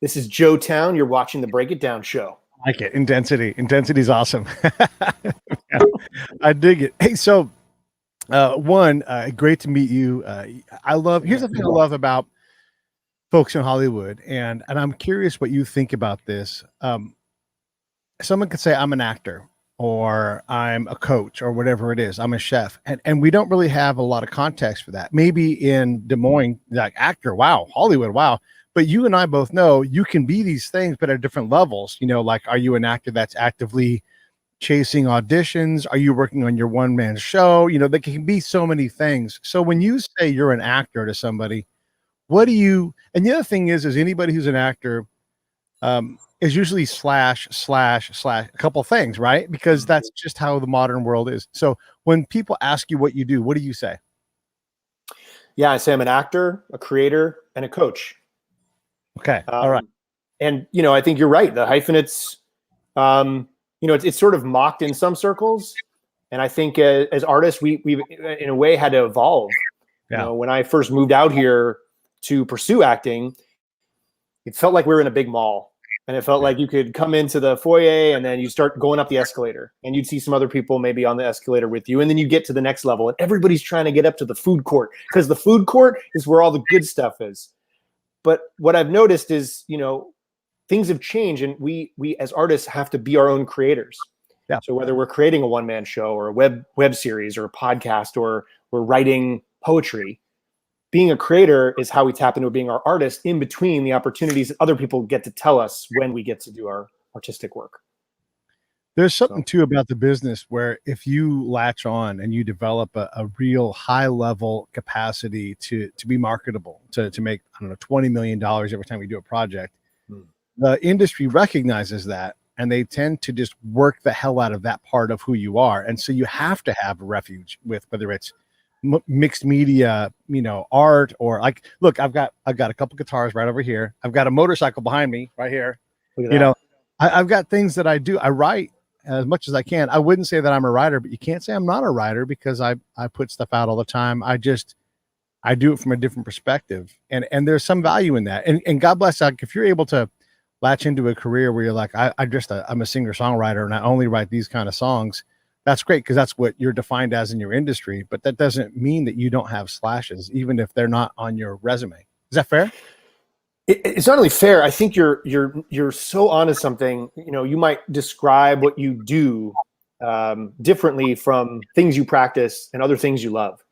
This is Joe Towne. You're watching the Break It Down show. I like it. Intensity. Intensity is awesome. Yeah, I dig it. Hey, so great to meet you. Here's the thing I love about folks in Hollywood, and I'm curious what you think about this. Someone could say I'm an actor, or I'm a coach, or whatever it is. I'm a chef, and we don't really have a lot of context for that. Maybe in Des Moines, like actor, wow, Hollywood, wow. But you and I both know you can be these things, but at different levels. You know, like, are you an actor that's actively chasing auditions? Are you working on your one-man show? You know, there can be so many things. So when you say you're an actor to somebody, what do you, and the other thing is anybody who's an actor is usually slash a couple things, right? Because that's just how the modern world is. So when people ask you what you do, what do you say? Yeah, I say I'm an actor, a creator, and a coach. Okay. All right. And, you know, I think you're right. The hyphenates, you know, it's sort of mocked in some circles. And I think as artists, we've in a way had to evolve. Yeah. You know, when I first moved out here to pursue acting, it felt like we were in a big mall. And it felt like you could come into the foyer and then you start going up the escalator and you'd see some other people maybe on the escalator with you. And then you get to the next level and everybody's trying to get up to the food court because the food court is where all the good stuff is. But what I've noticed is, you know, things have changed and we as artists have to be our own creators. Yeah. So whether we're creating a one-man show or a web series or a podcast or we're writing poetry, being a creator is how we tap into being our artist in between the opportunities that other people get to tell us when we get to do our artistic work. There's something too about the business where if you latch on and you develop a real high level capacity to be marketable, to make, I don't know, $20 million every time we do a project, the industry recognizes that and they tend to just work the hell out of that part of who you are. And so you have to have a refuge with whether it's mixed media, you know, art, or like, look, I've got a couple guitars right over here. I've got a motorcycle behind me right here. You know, I've got things that I do. I write as much as I can. I wouldn't say that I'm a writer, but you can't say I'm not a writer because I put stuff out all the time. I do it from a different perspective, and there's some value in that. And God bless, like, if you're able to latch into a career where you're like, I'm a singer songwriter and I only write these kind of songs. That's great because that's what you're defined as in your industry. But that doesn't mean that you don't have slashes, even if they're not on your resume. Is that fair? It's not only fair. I think you're so onto something. You know, you might describe what you do differently from things you practice and other things you love.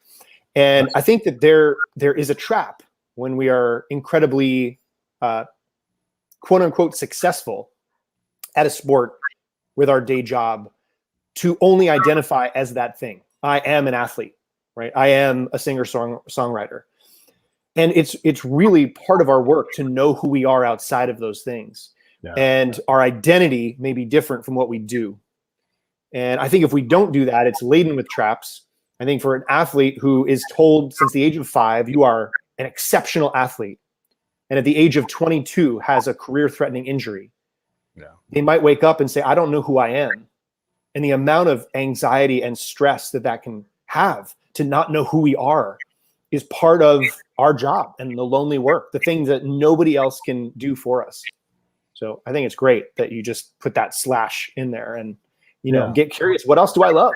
And I think that there is a trap when we are incredibly quote unquote successful at a sport with our day job to only identify as that thing. I am an athlete, right? I am a singer songwriter. And it's really part of our work to know who we are outside of those things. Yeah. And our identity may be different from what we do. And I think if we don't do that, it's laden with traps. I think for an athlete who is told since the age of 5, you are an exceptional athlete, and at the age of 22 has a career-threatening injury, they might wake up and say, I don't know who I am. And the amount of anxiety and stress that can have to not know who we are is part of our job and the lonely work, the things that nobody else can do for us. So I think it's great that you just put that slash in there and, you know, get curious. What else do I love?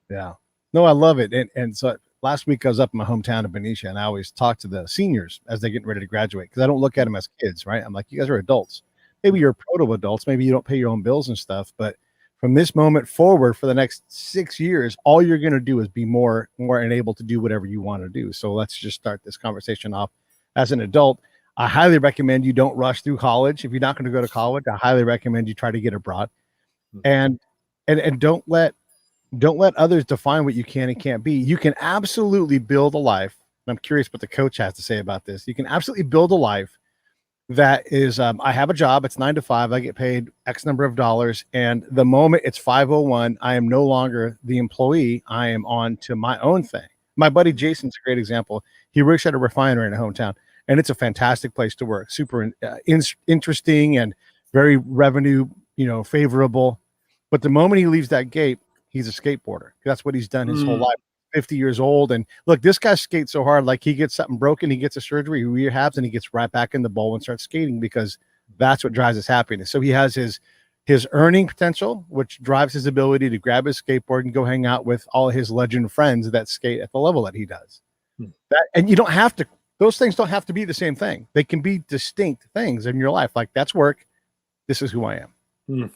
Yeah, no, I love it. And so last week I was up in my hometown of Benicia and I always talk to the seniors as they're getting ready to graduate because I don't look at them as kids, right? I'm like, you guys are adults. Maybe you're proto adults. Maybe you don't pay your own bills and stuff, but from this moment forward for the next 6 years, all you're going to do is be more enabled to do whatever you want to do. So let's just start this conversation off as an adult. I highly recommend you don't rush through college. If you're not going to go to college, I highly recommend you try to get abroad, and don't let others define what you can and can't be. You can absolutely build a life. I'm curious what the coach has to say about this. You can absolutely build a life that is, I have a job, it's 9 to 5, I get paid X number of dollars. And the moment it's 5:01, I am no longer the employee. I am on to my own thing. My buddy Jason's a great example. He works at a refinery in a hometown, and it's a fantastic place to work. Super interesting and very revenue, favorable. But the moment he leaves that gate, he's a skateboarder. That's what he's done his whole life. 50 years old. And look, this guy skates so hard, like he gets something broken, he gets a surgery, he rehabs, and he gets right back in the bowl and starts skating because That's what drives his happiness. So he has his earning potential, which drives his ability to grab his skateboard and go hang out with all his legend friends that skate at the level that he does. And you don't have to, those things don't have to be the same thing. They can be distinct things in your life. Like, that's work. This is who I am.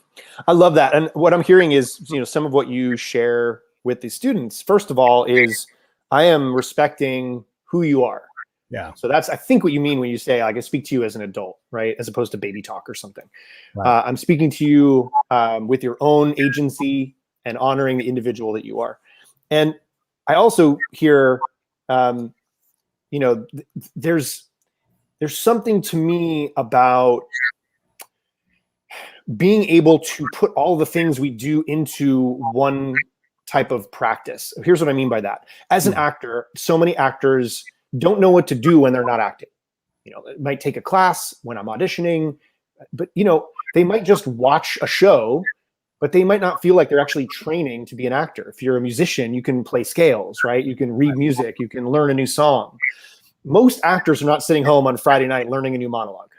I love that. And what I'm hearing is, some of what you share with the students, first of all, is I am respecting who you are. Yeah. So that's, I think, what you mean when you say, like, I speak to you as an adult, right? As opposed to baby talk or something. Right. I'm speaking to you with your own agency and honoring the individual that you are. And I also hear, there's something to me about being able to put all the things we do into one type of practice. Here's what I mean by that. As an actor, so many actors don't know what to do when they're not acting. It might take a class when I'm auditioning, but they might just watch a show, but they might not feel like they're actually training to be an actor. If you're a musician, you can play scales, right? You can read music, you can learn a new song. Most actors are not sitting home on Friday night learning a new monologue.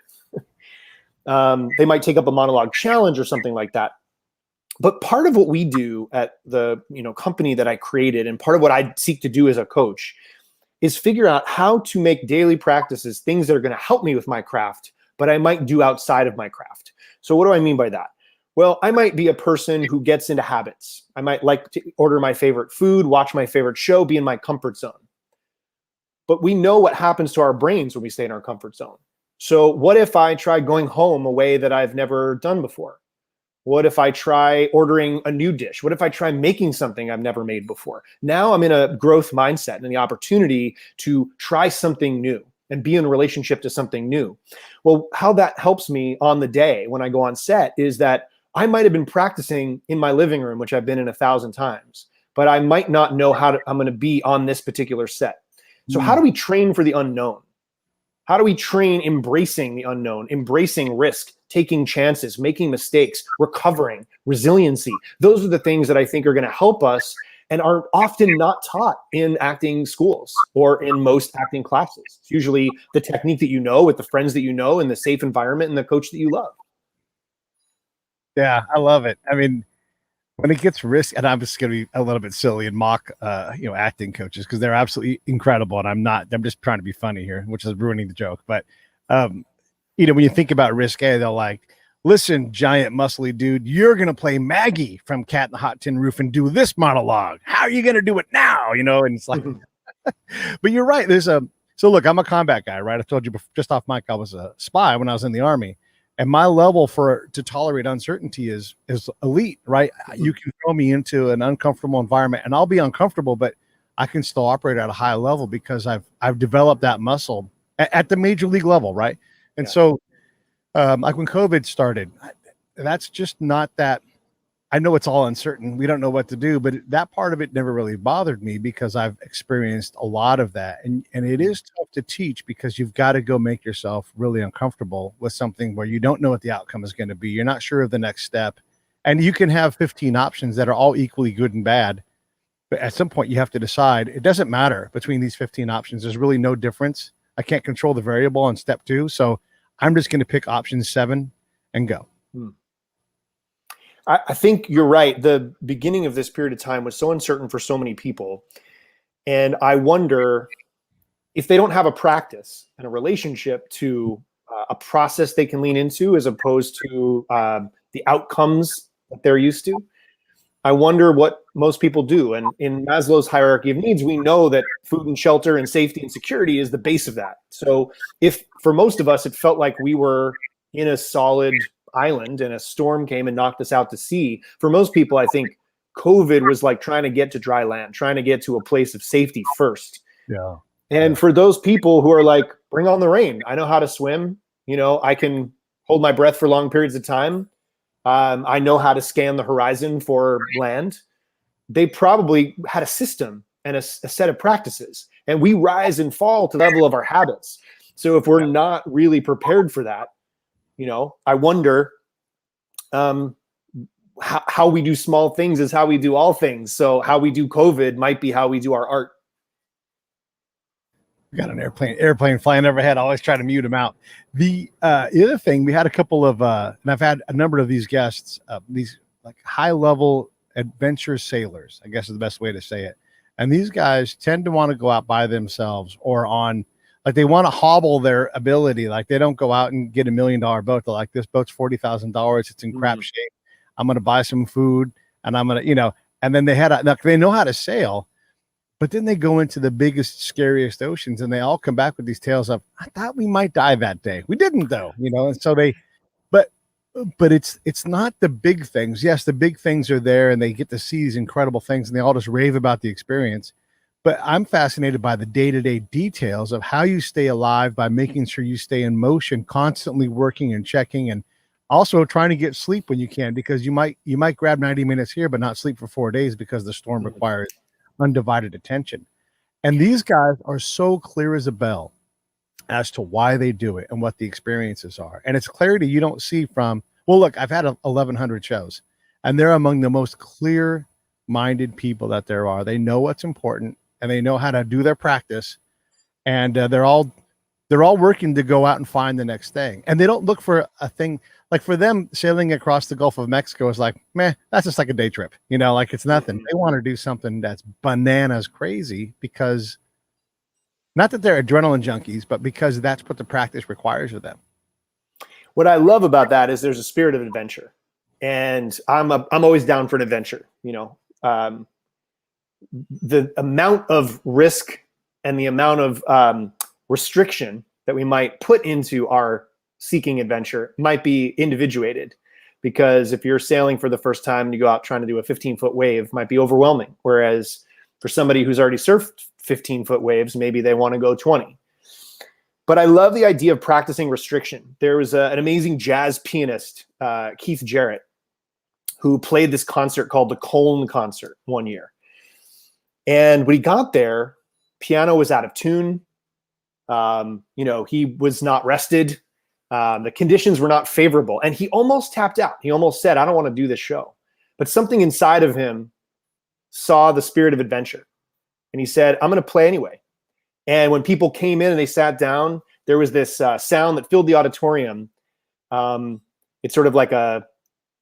They might take up a monologue challenge or something like that. But part of what we do at the company that I created, and part of what I seek to do as a coach, is figure out how to make daily practices things that are going to help me with my craft, but I might do outside of my craft. So what do I mean by that? Well, I might be a person who gets into habits. I might like to order my favorite food, watch my favorite show, be in my comfort zone. But we know what happens to our brains when we stay in our comfort zone. So what if I try going home a way that I've never done before? What if I try ordering a new dish? What if I try making something I've never made before? Now I'm in a growth mindset and the opportunity to try something new and be in a relationship to something new. Well, how that helps me on the day when I go on set is that I might have been practicing in my living room, which I've been in 1,000 times, but I might not know how I'm going to be on this particular set. So how do we train for the unknown? How do we train embracing the unknown, embracing risk, taking chances, making mistakes, recovering, resiliency? Those are the things that I think are going to help us and are often not taught in acting schools or in most acting classes. It's usually the technique that you know with the friends that you know in the safe environment and the coach that you love. Yeah, I love it. I mean, when it gets risky, and I'm just going to be a little bit silly and mock, acting coaches, because they're absolutely incredible. And I'm just trying to be funny here, which is ruining the joke. But, when you think about risque, they're like, listen, giant muscly dude, you're going to play Maggie from Cat in the Hot Tin Roof and do this monologue. How are you going to do it now? And it's like, but you're right. So look, I'm a combat guy, right? I told you just off mic, I was a spy when I was in the Army. And my level to tolerate uncertainty is elite, right? You can throw me into an uncomfortable environment and I'll be uncomfortable, but I can still operate at a high level because I've developed that muscle at the major league level, right? And so, like when COVID started, that's just not that. I know it's all uncertain. We don't know what to do, but that part of it never really bothered me because I've experienced a lot of that. And it is tough to teach because you've got to go make yourself really uncomfortable with something where you don't know what the outcome is going to be. You're not sure of the next step. And you can have 15 options that are all equally good and bad. But at some point you have to decide, it doesn't matter between these 15 options. There's really no difference. I can't control the variable on step 2. So I'm just going to pick option 7 and go. I think you're right. The beginning of this period of time was so uncertain for so many people. And I wonder if they don't have a practice and a relationship to a process they can lean into as opposed to the outcomes that they're used to. I wonder what most people do. And in Maslow's hierarchy of needs, we know that food and shelter and safety and security is the base of that. So if for most of us, it felt like we were in a solid island and a storm came and knocked us out to sea, for most people, I think COVID was like trying to get to dry land, trying to get to a place of safety first. Yeah. And for those people who are like, bring on the rain. I know how to swim. I can hold my breath for long periods of time. I know how to scan the horizon for land. They probably had a system and a set of practices. And we rise and fall to the level of our habits. So if we're not really prepared for that, I wonder how we do small things is how we do all things. So how we do COVID might be how we do our art. got an airplane flying overhead. I always try to mute them out. The other thing, we had a couple of, and I've had a number of these guests, these like high level adventure sailors, I guess is the best way to say it. And these guys tend to want to go out by themselves or on, like they want to hobble their ability. Like they don't go out and get $1 million boat. They're like, this boat's $40,000. It's in crap shape. I'm going to buy some food and I'm going to, and then they know how to sail. But then they go into the biggest, scariest oceans, and they all come back with these tales of, I thought we might die that day. We didn't, though, And so but it's not the big things. Yes, the big things are there, and they get to see these incredible things, and they all just rave about the experience. But I'm fascinated by the day-to-day details of how you stay alive by making sure you stay in motion, constantly working and checking, and also trying to get sleep when you can, because you might grab 90 minutes here, but not sleep for 4 days because the storm requires undivided attention. And these guys are so clear as a bell as to why they do it and what the experiences are. And it's clarity you don't see from, well, look, I've had 1,100 shows, and they're among the most clear-minded people that there are. They know what's important, and they know how to do their practice, and they're all working to go out and find the next thing. And they don't look for a thing. Like for them, sailing across the Gulf of Mexico is like, meh, that's just like a day trip, like it's nothing. They want to do something that's bananas crazy, because not that they're adrenaline junkies, but because that's what the practice requires of them. What I love about that is there's a spirit of adventure, and I'm always down for an adventure. The amount of risk and the amount of restriction that we might put into our seeking adventure might be individuated, because if you're sailing for the first time and you go out trying to do a 15-foot wave, might be overwhelming. Whereas for somebody who's already surfed 15-foot waves, maybe they want to go 20. But I love the idea of practicing restriction. There was an amazing jazz pianist, Keith Jarrett, who played this concert called the Colne Concert one year. And when he got there, piano was out of tune. He was not rested. The conditions were not favorable, and he almost tapped out. He almost said, I don't want to do this show. But something inside of him saw the spirit of adventure, and he said, I'm going to play anyway. And when people came in and they sat down, there was this sound that filled the auditorium. It's sort of like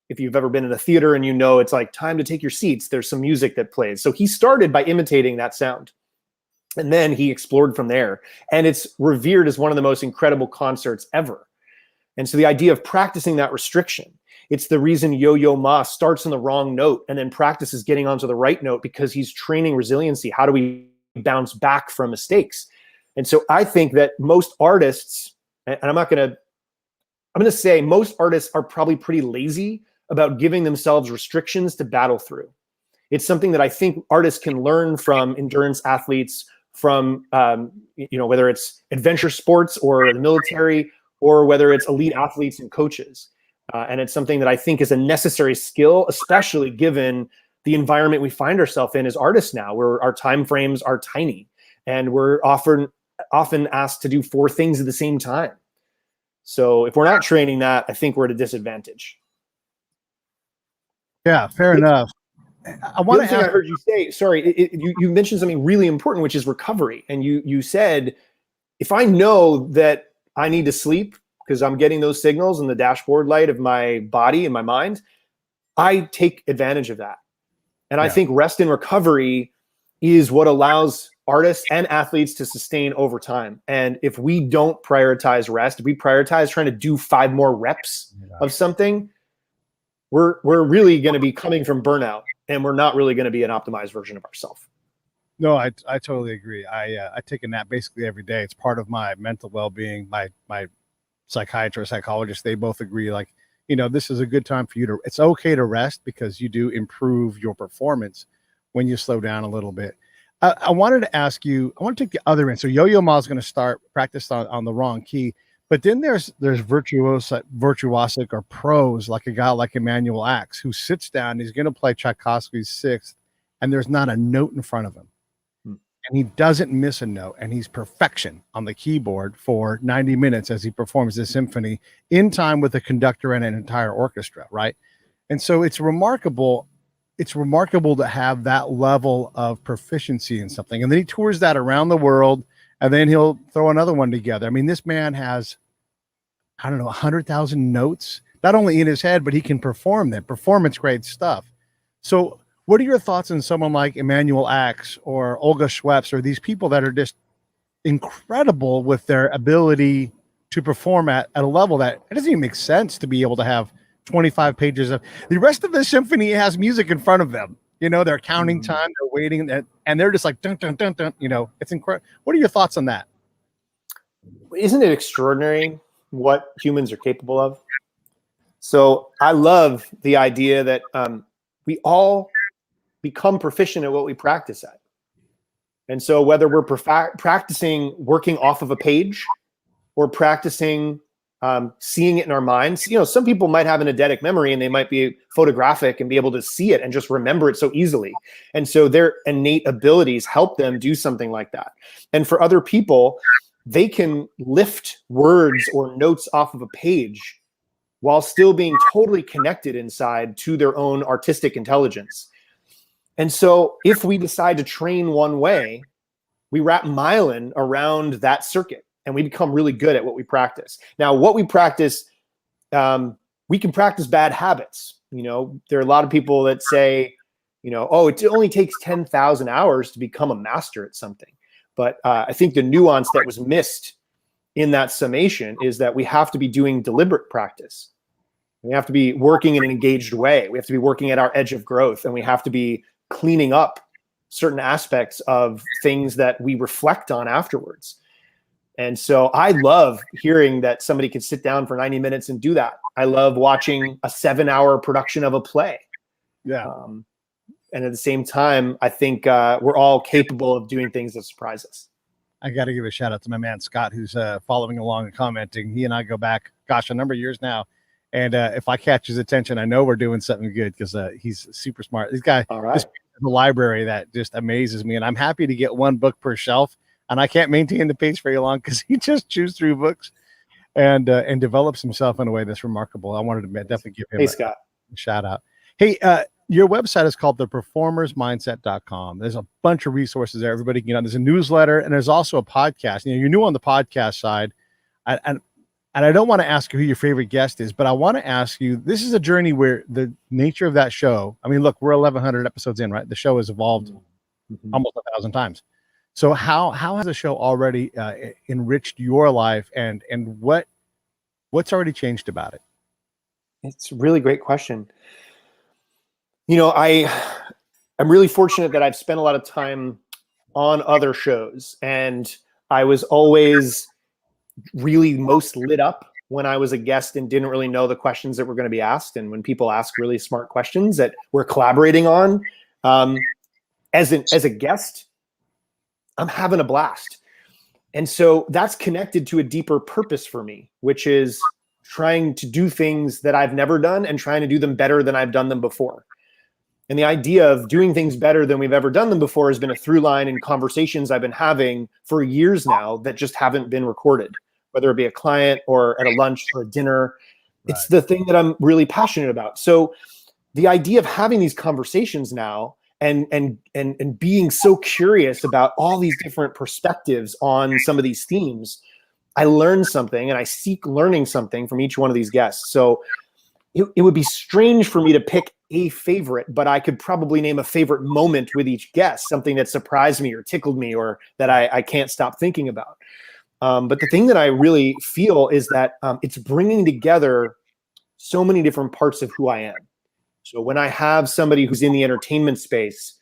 if you've ever been in a theater and it's like time to take your seats, there's some music that plays. So he started by imitating that sound. And then he explored from there. And it's revered as one of the most incredible concerts ever. And so the idea of practicing that restriction, it's the reason Yo-Yo Ma starts on the wrong note and then practices getting onto the right note, because he's training resiliency. How do we bounce back from mistakes? And so I think that most artists, and I'm going to say most artists are probably pretty lazy about giving themselves restrictions to battle through. It's something that I think artists can learn from endurance athletes, from, whether it's adventure sports or the military, or whether it's elite athletes and coaches. And it's something that I think is a necessary skill, especially given the environment we find ourselves in as artists now, where our time frames are tiny and we're often asked to do 4 things at the same time. So if we're not training that, I think we're at a disadvantage. Yeah, fair enough. I heard you say, sorry, you mentioned something really important, which is recovery. And you said, if I know that I need to sleep because I'm getting those signals in the dashboard light of my body and my mind, I take advantage of that. And I think rest and recovery is what allows artists and athletes to sustain over time. And if we don't prioritize rest, if we prioritize trying to do 5 more reps of something, we're really going to be coming from burnout, and we're not really going to be an optimized version of ourselves. No, I totally agree. I take a nap basically every day. It's part of my mental well-being. My psychiatrist, psychologist, they both agree, like, this is a good time for you it's okay to rest, because you do improve your performance when you slow down a little bit. I wanted to ask you, I want to take the other end. So Yo-Yo Ma is going to start practice on the wrong key, but then there's virtuosic or pros, like a guy like Emmanuel Axe, who sits down, he's going to play Tchaikovsky's 6th, and there's not a note in front of him. And he doesn't miss a note, and he's perfection on the keyboard for 90 minutes as he performs this symphony in time with a conductor and an entire orchestra, right? And so it's remarkable. It's remarkable to have that level of proficiency in something. And then he tours that around the world, and then he'll throw another one together. I mean, this man has, I don't know, 100,000 notes, not only in his head, but he can perform them, performance grade stuff. So what are your thoughts on someone like Emmanuel Axe or Olga Schweppes, or these people that are just incredible with their ability to perform at a level that it doesn't even make sense to be able to have 25 pages of the rest of the symphony has music in front of them. You know, they're counting time, they're waiting, and they're just like, dun, dun, dun, dun, you know, it's incredible. What are your thoughts on that? Isn't it extraordinary what humans are capable of? So I love the idea that we all become proficient at what we practice at. And so whether we're practicing working off of a page or practicing seeing it in our minds, you know, some people might have an eidetic memory and they might be photographic and be able to see it and just remember it so easily. And so their innate abilities help them do something like that. And for other people, they can lift words or notes off of a page while still being totally connected inside to their own artistic intelligence. And so if we decide to train one way, we wrap myelin around that circuit and we become really good at what we practice. Now, what we practice, we can practice bad habits. You know, there are a lot of people that say, you know, oh, it only takes 10,000 hours to become a master at something. But I think the nuance that was missed in that summation is that we have to be doing deliberate practice. We have to be working in an engaged way. We have to be working at our edge of growth, and we have to be cleaning up certain aspects of things that we reflect on afterwards. And so I love hearing that somebody can sit down for 90 minutes and do that. I love watching a 7-hour production of a play. Yeah. And at the same time, I think we're all capable of doing things that surprise us. I got to give a shout out to my man, Scott, who's following along and commenting. He and I go back, gosh, a number of years now. And if I catch his attention, I know we're doing something good because he's super smart. This guy, all right, just the library that just amazes me. And I'm happy to get one book per shelf. And I can't maintain the pace very long because he just chews through books and develops himself in a way that's remarkable. I wanted to definitely give him Scott, a shout out. Hey, your website is called theperformersmindset.com. There's a bunch of resources there. Everybody can get on. There's a newsletter and there's also a podcast. You know, you're new on the podcast side. And I don't want to ask you who your favorite guest is, but I want to ask you, this is a journey where the nature of that show, I mean, look, we're 1,100 episodes in, right? The show has evolved almost 1,000 times. So how has the show already enriched your life, and what's already changed about it? It's a really great question. You know, I'm really fortunate that I've spent a lot of time on other shows, and I was always really most lit up when I was a guest and didn't really know the questions that were going to be asked. And when people ask really smart questions that we're collaborating on, as a guest, I'm having a blast. And so that's connected to a deeper purpose for me, which is trying to do things that I've never done and trying to do them better than I've done them before. And the idea of doing things better than we've ever done them before has been a through line in conversations I've been having for years now that just haven't been recorded, whether it be a client or at a lunch or a dinner. Right. It's the thing that I'm really passionate about. So the idea of having these conversations now and being so curious about all these different perspectives on some of these themes, I learn something and I seek learning something from each one of these guests. So it would be strange for me to pick a favorite, but I could probably name a favorite moment with each guest, something that surprised me or tickled me or that I can't stop thinking about. But the thing that I really feel is that it's bringing together so many different parts of who I am. So when I have somebody who's in the entertainment space,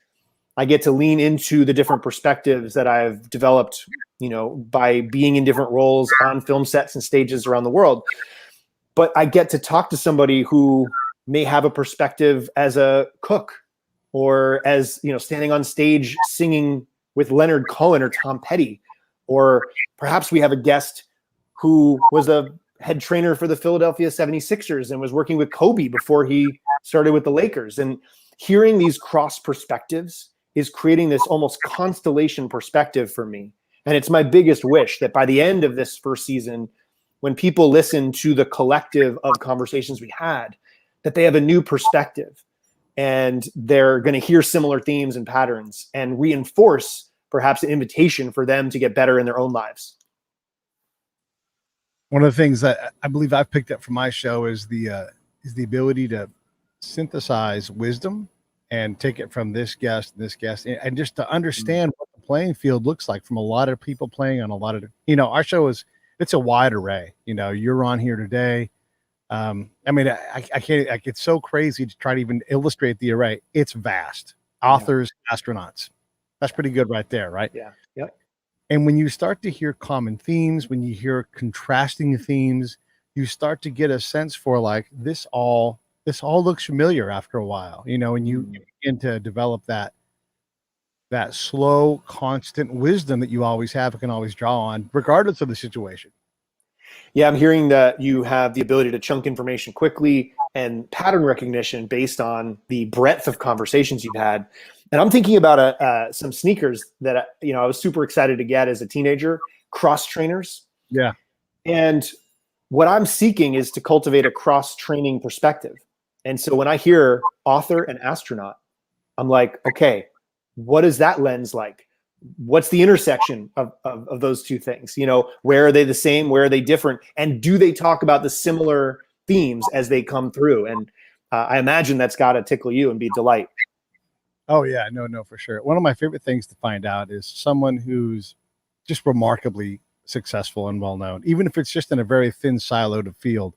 I get to lean into the different perspectives that I've developed, you know, by being in different roles on film sets and stages around the world. But I get to talk to somebody who may have a perspective as a cook or as, you know, standing on stage singing with Leonard Cohen or Tom Petty. Or perhaps we have a guest who was a head trainer for the Philadelphia 76ers and was working with Kobe before he started with the Lakers. And hearing these cross perspectives is creating this almost constellation perspective for me. And it's my biggest wish that by the end of this first season, when people listen to the collective of conversations we had, that they have a new perspective and they're going to hear similar themes and patterns and reinforce perhaps an invitation for them to get better in their own lives. One of the things that I believe I've picked up from my show is the ability to synthesize wisdom and take it from this guest, and just to understand what the playing field looks like from a lot of people playing on a lot of, our show it's a wide array. You're on here today. I mean, I can't, like, it's so crazy to try to even illustrate the array. It's vast. Authors, astronauts. That's pretty good right there, right? Yeah. Yep. And when you start to hear common themes, when you hear contrasting themes, you start to get a sense for like, this all looks familiar after a while, and you begin to develop that slow, constant wisdom that you always have and can always draw on, regardless of the situation. Yeah, I'm hearing that you have the ability to chunk information quickly and pattern recognition based on the breadth of conversations you've had. And I'm thinking about some sneakers that I was super excited to get as a teenager, cross trainers. Yeah. And what I'm seeking is to cultivate a cross training perspective. And so when I hear author and astronaut, I'm like, okay, what is that lens like? What's the intersection of those two things? Where are they the same? Where are they different? And do they talk about the similar themes as they come through? And I imagine that's got to tickle you and be a delight. Oh yeah, no, for sure. One of my favorite things to find out is someone who's just remarkably successful and well-known, even if it's just in a very thin siloed field.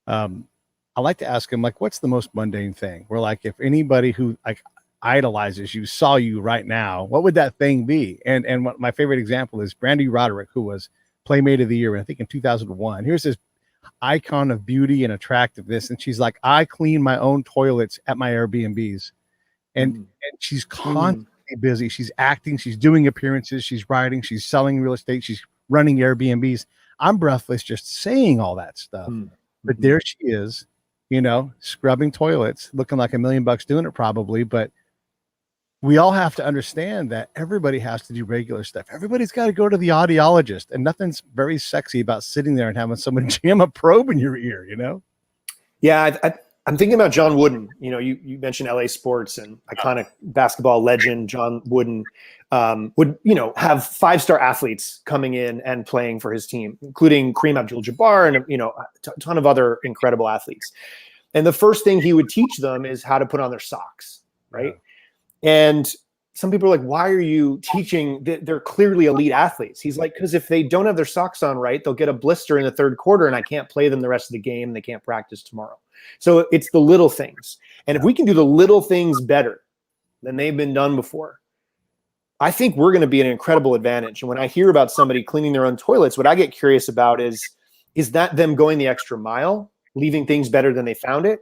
I like to ask them, like, what's the most mundane thing? Where, like, if anybody who like idolizes you saw you right now, what would that thing be? And what my favorite example is Brandy Roderick, who was Playmate of the Year, I think in 2001. Here's this icon of beauty and attractiveness, and she's like, I clean my own toilets at my Airbnbs. And she's constantly busy. She's acting, she's doing appearances, she's writing, she's selling real estate, she's running Airbnbs. I'm breathless just saying all that stuff. But there she is, scrubbing toilets, looking like $1 million doing it probably. But we all have to understand that everybody has to do regular stuff. Everybody's got to go to the audiologist, and nothing's very sexy about sitting there and having someone jam a probe in your ear, Yeah, I'm thinking about John Wooden. You mentioned LA sports, and iconic basketball legend John Wooden would, have 5-star athletes coming in and playing for his team, including Kareem Abdul-Jabbar and, a ton of other incredible athletes. And the first thing he would teach them is how to put on their socks, right? Yeah. And some people are like, why are you teaching? They're clearly elite athletes. He's like, because if they don't have their socks on right, they'll get a blister in the third quarter and I can't play them the rest of the game and they can't practice tomorrow. So it's the little things. And if we can do the little things better than they've been done before, I think we're going to be an incredible advantage. And when I hear about somebody cleaning their own toilets, what I get curious about is that them going the extra mile, leaving things better than they found it?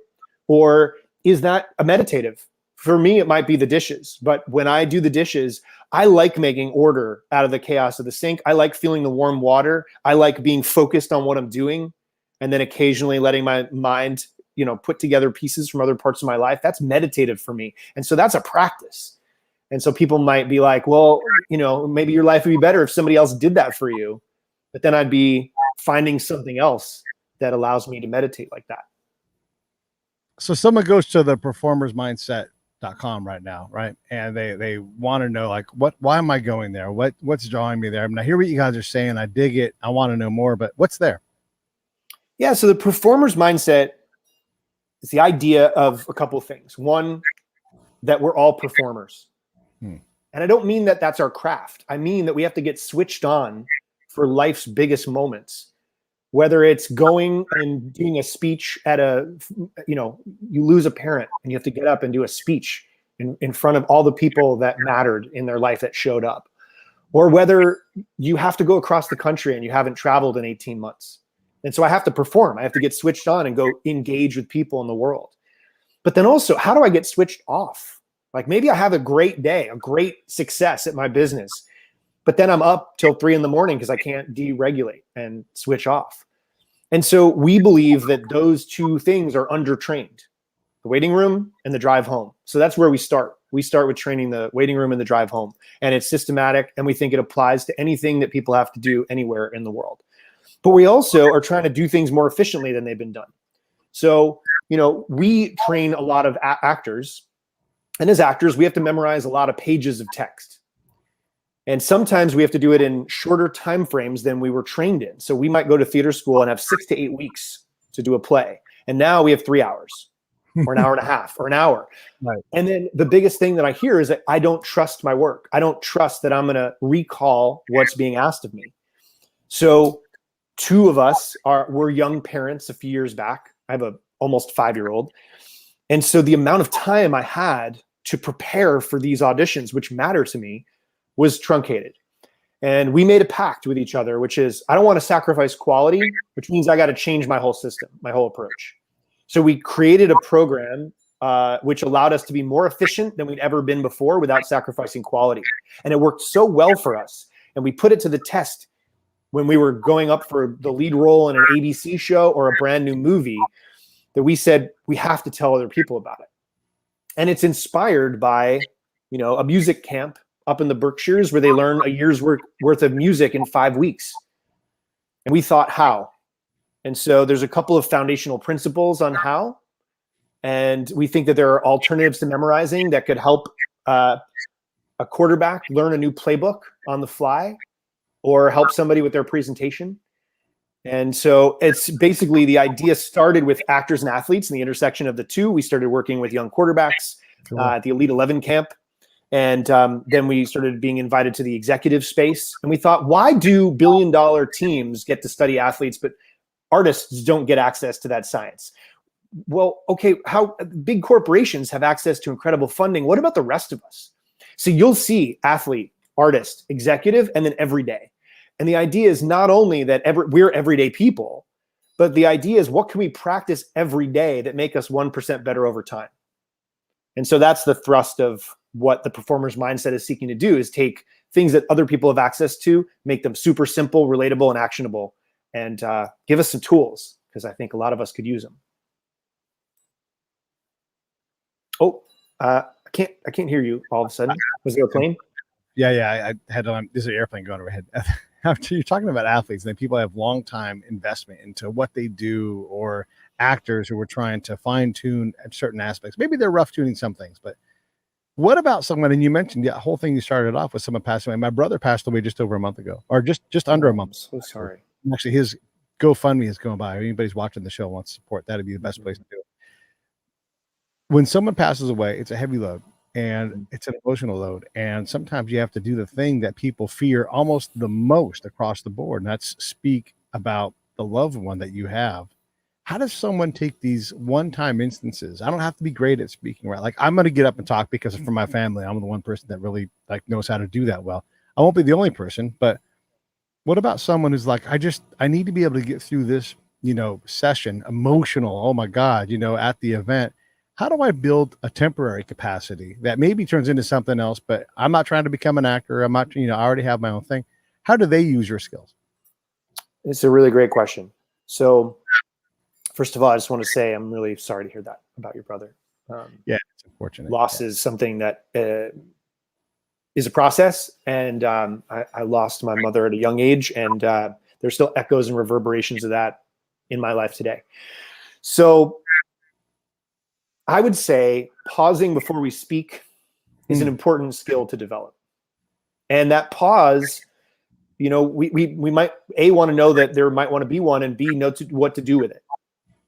Or is that a meditative? For me, it might be the dishes. But when I do the dishes, I like making order out of the chaos of the sink. I like feeling the warm water. I like being focused on what I'm doing, and then occasionally letting my mind, put together pieces from other parts of my life. That's meditative for me. And so that's a practice. And so people might be like, well, maybe your life would be better if somebody else did that for you. But then I'd be finding something else that allows me to meditate like that. So someone goes to the performersmindset.com right now, right? And they want to know, like, why am I going there? What's drawing me there? I mean, I hear what you guys are saying. I dig it. I want to know more, but what's there? Yeah. So the performer's mindset is the idea of a couple of things. One, that we're all performers. And I don't mean that that's our craft. I mean that we have to get switched on for life's biggest moments, whether it's going and doing a speech at you lose a parent and you have to get up and do a speech in front of all the people that mattered in their life that showed up, or whether you have to go across the country and you haven't traveled in 18 months. And so I have to perform. I have to get switched on and go engage with people in the world. But then also, how do I get switched off? Like, maybe I have a great day, a great success at my business, but then I'm up till 3 a.m. because I can't deregulate and switch off. And so we believe that those two things are undertrained, the waiting room and the drive home. So that's where we start. We start with training the waiting room and the drive home. And it's systematic, and we think it applies to anything that people have to do anywhere in the world. But we also are trying to do things more efficiently than they've been done. So, we train a lot of actors. And as actors, we have to memorize a lot of pages of text. And sometimes we have to do it in shorter time frames than we were trained in. So we might go to theater school and have 6 to 8 weeks to do a play. And now we have 3 hours or an hour and a half or an hour. Right. And then the biggest thing that I hear is that I don't trust my work. I don't trust that I'm going to recall what's being asked of me. So 2 of us were young parents a few years back. I have a almost 5-year-old. And so the amount of time I had to prepare for these auditions, which matter to me, was truncated. And we made a pact with each other, which is I don't want to sacrifice quality, which means I got to change my whole system, my whole approach. So we created a program which allowed us to be more efficient than we'd ever been before without sacrificing quality. And it worked so well for us. And we put it to the test when we were going up for the lead role in an ABC show or a brand new movie that we said, we have to tell other people about it. And it's inspired by, a music camp up in the Berkshires where they learn a year's worth of music in 5 weeks. And we thought, how? And so there's a couple of foundational principles on how. And we think that there are alternatives to memorizing that could help a quarterback learn a new playbook on the fly or help somebody with their presentation. And so it's basically the idea started with actors and athletes in the intersection of the two. We started working with young quarterbacks at the Elite 11 camp. And then we started being invited to the executive space. And we thought, why do billion-dollar teams get to study athletes, but artists don't get access to that science? Well, okay, how big corporations have access to incredible funding. What about the rest of us? So you'll see athlete, artist, executive, and then everyday. And the idea is not only that we're everyday people, but the idea is what can we practice every day that make us 1% better over time? And so that's the thrust of what the performer's mindset is seeking to do, is take things that other people have access to, make them super simple, relatable, and actionable, and give us some tools, because I think a lot of us could use them. Oh, I can't hear you all of a sudden. Was there a plane? Yeah. I had there's an airplane going overhead. After you're talking about athletes, and then people have long time investment into what they do, or actors who are trying to fine tune certain aspects. Maybe they're rough tuning some things, but what about someone? And you mentioned the whole thing you started off with someone passing away. My brother passed away just over a month ago, or just under a month. I'm so sorry. Actually, his GoFundMe is going by. If anybody's watching the show wants to support, that'd be the best place to do it. When someone passes away, it's a heavy load and it's an emotional load. And sometimes you have to do the thing that people fear almost the most across the board. And that's speak about the loved one that you have. How does someone take these one-time instances? I don't have to be great at speaking, right? Like, I'm going to get up and talk because for my family, I'm the one person that really knows how to do that well. I won't be the only person, but what about someone who's like, I need to be able to get through this, session, emotional. Oh my God, at the event. How do I build a temporary capacity that maybe turns into something else, but I'm not trying to become an actor. I'm not, I already have my own thing. How do they use your skills? It's a really great question. So first of all, I just want to say, I'm really sorry to hear that about your brother. Yeah, it's unfortunate. Loss is something that is a process. And I lost my mother at a young age, and there's still echoes and reverberations of that in my life today. So I would say pausing before we speak is an important skill to develop. And that pause, we might want to know that there might want to be one, and B, know what to do with it.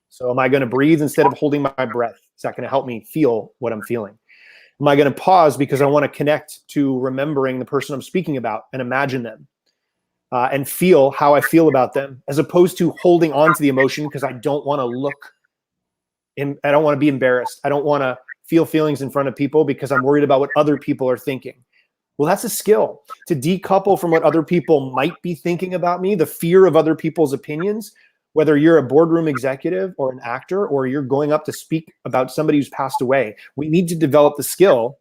So am I going to breathe instead of holding my breath? Is that going to help me feel what I'm feeling? Am I going to pause because I want to connect to remembering the person I'm speaking about and imagine them and feel how I feel about them, as opposed to holding on to the emotion because I don't want to I don't want to be embarrassed. I don't want to feel feelings in front of people because I'm worried about what other people are thinking. Well, that's a skill, to decouple from what other people might be thinking about me, the fear of other people's opinions. Whether you're a boardroom executive or an actor, or you're going up to speak about somebody who's passed away, we need to develop the skill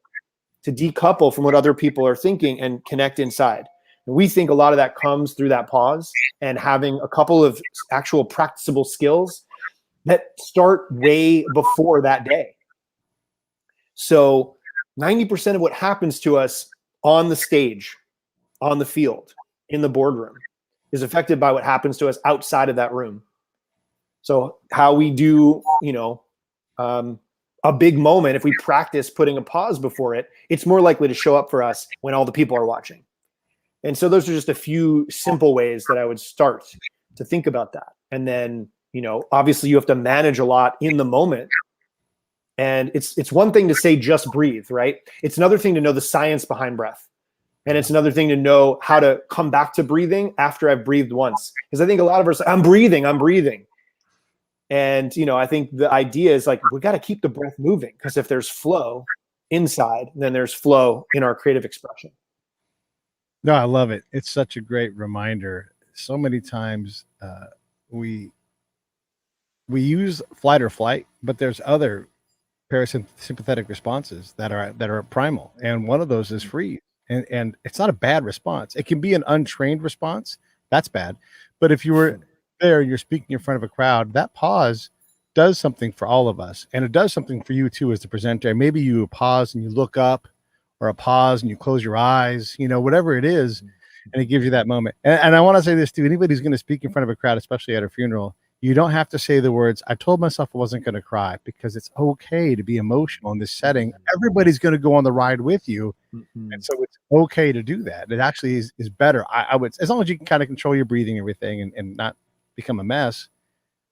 to decouple from what other people are thinking and connect inside. And we think a lot of that comes through that pause and having a couple of actual practicable skills that start way before that day. So 90% of what happens to us on the stage, on the field, in the boardroom, is affected by what happens to us outside of that room. So how we do, a big moment, if we practice putting a pause before it, it's more likely to show up for us when all the people are watching. And so those are just a few simple ways that I would start to think about that. And then, obviously you have to manage a lot in the moment. And it's one thing to say, just breathe, right? It's another thing to know the science behind breath. And it's another thing to know how to come back to breathing after I've breathed once. Because I think a lot of us, I'm breathing. And, I think the idea is like, we got to keep the breath moving, because if there's flow inside, then there's flow in our creative expression. No, I love it. It's such a great reminder. So many times we use flight or flight, but there's other parasympathetic responses that are primal, and one of those is freeze. And it's not a bad response. It can be an untrained response. That's bad. But if you were there, you're speaking in front of a crowd, that pause does something for all of us. And it does something for you too as the presenter. And maybe you pause and you look up, or a pause and you close your eyes, whatever it is, and it gives you that moment. And I want to say this to anybody who's going to speak in front of a crowd, especially at a funeral. You don't have to say the words, I told myself I wasn't going to cry, because it's okay to be emotional in this setting. Everybody's going to go on the ride with you. And so it's okay to do that. It actually is better. I would, as long as you can kind of control your breathing, everything, and not become a mess.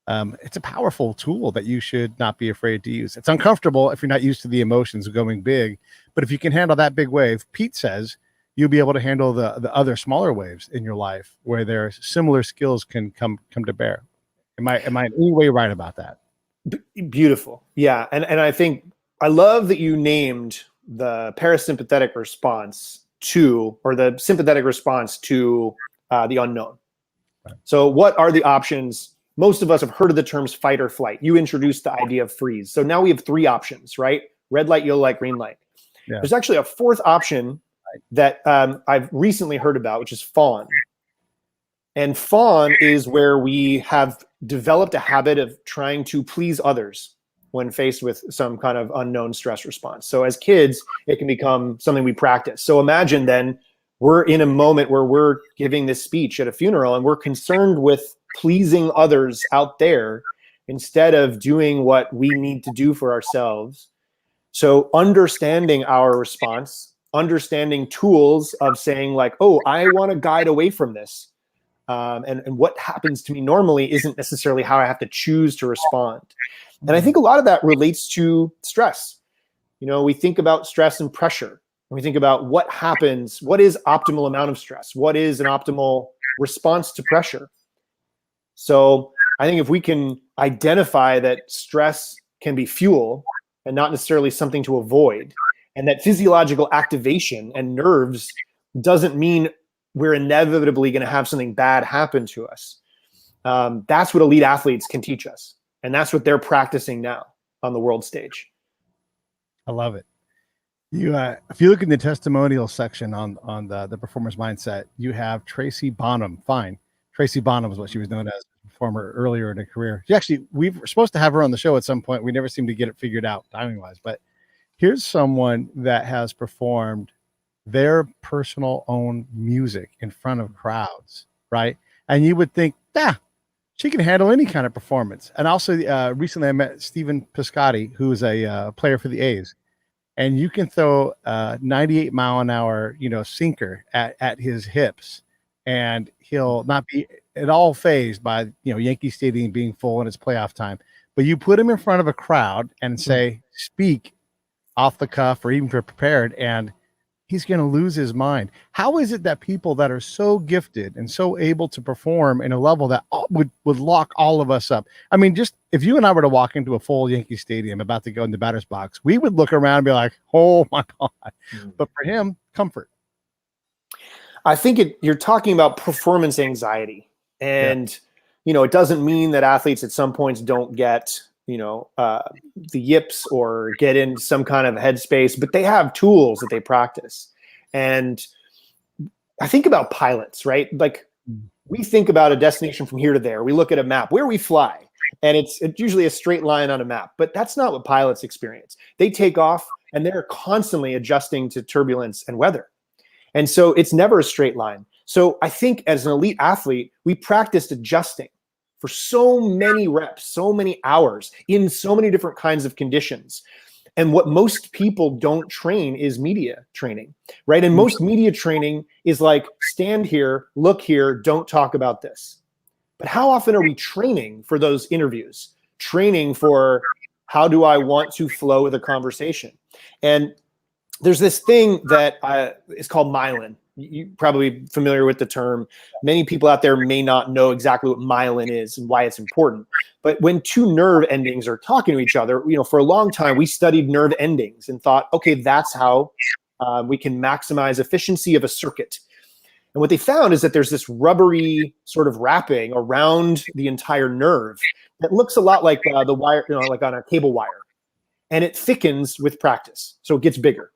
It's a powerful tool that you should not be afraid to use. It's uncomfortable if you're not used to the emotions of going big, but if you can handle that big wave, Pete says, you'll be able to handle the other smaller waves in your life where their similar skills can come to bear. Am I in any way right about that? Beautiful. Yeah. And I think I love that you named the parasympathetic response to, or the sympathetic response to the unknown. Right. So what are the options? Most of us have heard of the terms fight or flight. You introduced the idea of freeze. So now we have three options, right? Red light, yellow light, green light. Yeah. There's actually a fourth option that I've recently heard about, which is fawn. And fawn is where we have developed a habit of trying to please others when faced with some kind of unknown stress response. So as kids, it can become something we practice. So imagine then we're in a moment where we're giving this speech at a funeral and we're concerned with pleasing others out there instead of doing what we need to do for ourselves. So understanding our response, understanding tools of saying like, oh, I want to guide away from this. And what happens to me normally isn't necessarily how I have to choose to respond. And I think a lot of that relates to stress. We think about stress and pressure. And we think about what happens, what is optimal amount of stress? What is an optimal response to pressure? So I think if we can identify that stress can be fuel and not necessarily something to avoid, and that physiological activation and nerves doesn't mean we're inevitably going to have something bad happen to us. That's what elite athletes can teach us. And that's what they're practicing now on the world stage. I love it. You, if you look in the testimonial section on the performer's mindset, you have Tracy Bonham. Fine. Tracy Bonham is what she was known as a performer earlier in her career. We were supposed to have her on the show at some point. We never seemed to get it figured out timing wise, but here's someone that has performed their personal own music in front of crowds, right? And you would think, she can handle any kind of performance. And also recently I met Stephen Piscotti, who is a player for the A's, and you can throw a 98 mile an hour, sinker at his hips, and he'll not be at all fazed by, Yankee Stadium being full and it's playoff time. But you put him in front of a crowd and say, speak off the cuff or even prepared, and he's going to lose his mind. How is it that people that are so gifted and so able to perform in a level that would lock all of us up? I mean, just if you and I were to walk into a full Yankee Stadium about to go in the batter's box, we would look around and be like, oh my God. But for him, comfort. I think you're talking about performance anxiety. And, it doesn't mean that athletes at some points don't get the yips or get in some kind of headspace, but they have tools that they practice. And I think about pilots, right? Like we think about a destination from here to there. We look at a map where we fly, and it's usually a straight line on a map, but that's not what pilots experience. They take off and they're constantly adjusting to turbulence and weather. And so it's never a straight line. So I think as an elite athlete, we practiced adjusting for so many reps, so many hours in so many different kinds of conditions. And what most people don't train is media training, right? And most media training is like, stand here, look here, don't talk about this. But how often are we training for those interviews? Training for how do I want to flow with a conversation? And there's this thing that is called myelin. You're probably familiar with the term. Many people out there may not know exactly what myelin is and why it's important. But when two nerve endings are talking to each other, for a long time, we studied nerve endings and thought, okay, that's how we can maximize efficiency of a circuit. And what they found is that there's this rubbery sort of wrapping around the entire nerve that looks a lot like the wire, like on a cable wire. And it thickens with practice. So it gets bigger.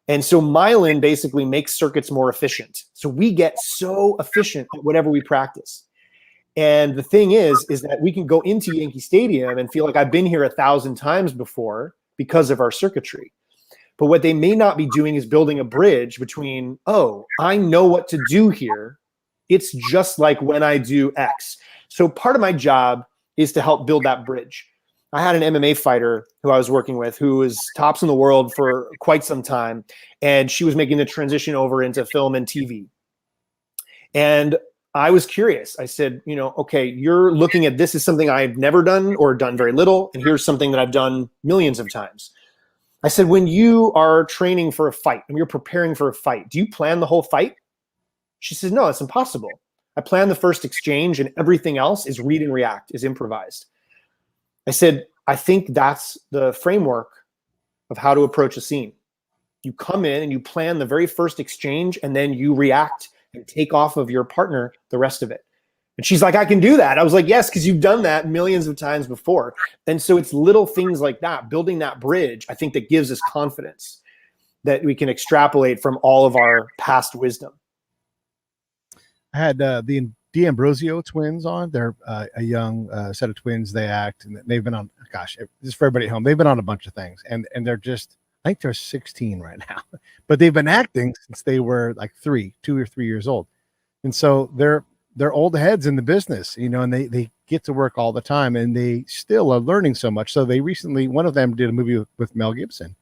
And so myelin basically makes circuits more efficient. So we get so efficient at whatever we practice. And the thing is that we can go into Yankee Stadium and feel like I've been here 1,000 times before because of our circuitry. But what they may not be doing is building a bridge between, oh, I know what to do here. It's just like when I do X. So part of my job is to help build that bridge. I had an MMA fighter who I was working with who was tops in the world for quite some time, and she was making the transition over into film and TV. And I was curious. I said, okay, you're looking at this as something I've never done or done very little, and here's something that I've done millions of times. I said, when you are training for a fight and you're preparing for a fight, do you plan the whole fight? She says, no, it's impossible. I plan the first exchange and everything else is read and react, is improvised. I said, I think that's the framework of how to approach a scene. You come in and you plan the very first exchange and then you react and take off of your partner the rest of it. And she's like, I can do that. I was like, yes, because you've done that millions of times before. And so it's little things like that, building that bridge, I think that gives us confidence that we can extrapolate from all of our past wisdom. I had the D'Ambrosio twins on. They're a young set of twins. They act, and they've been on, gosh, just for everybody at home, they've been on a bunch of things. And they're just, I think they're 16 right now. But they've been acting since they were like 2 or 3 years old. And so they're old heads in the business, and they get to work all the time, and they still are learning so much. So they recently, one of them did a movie with Mel Gibson,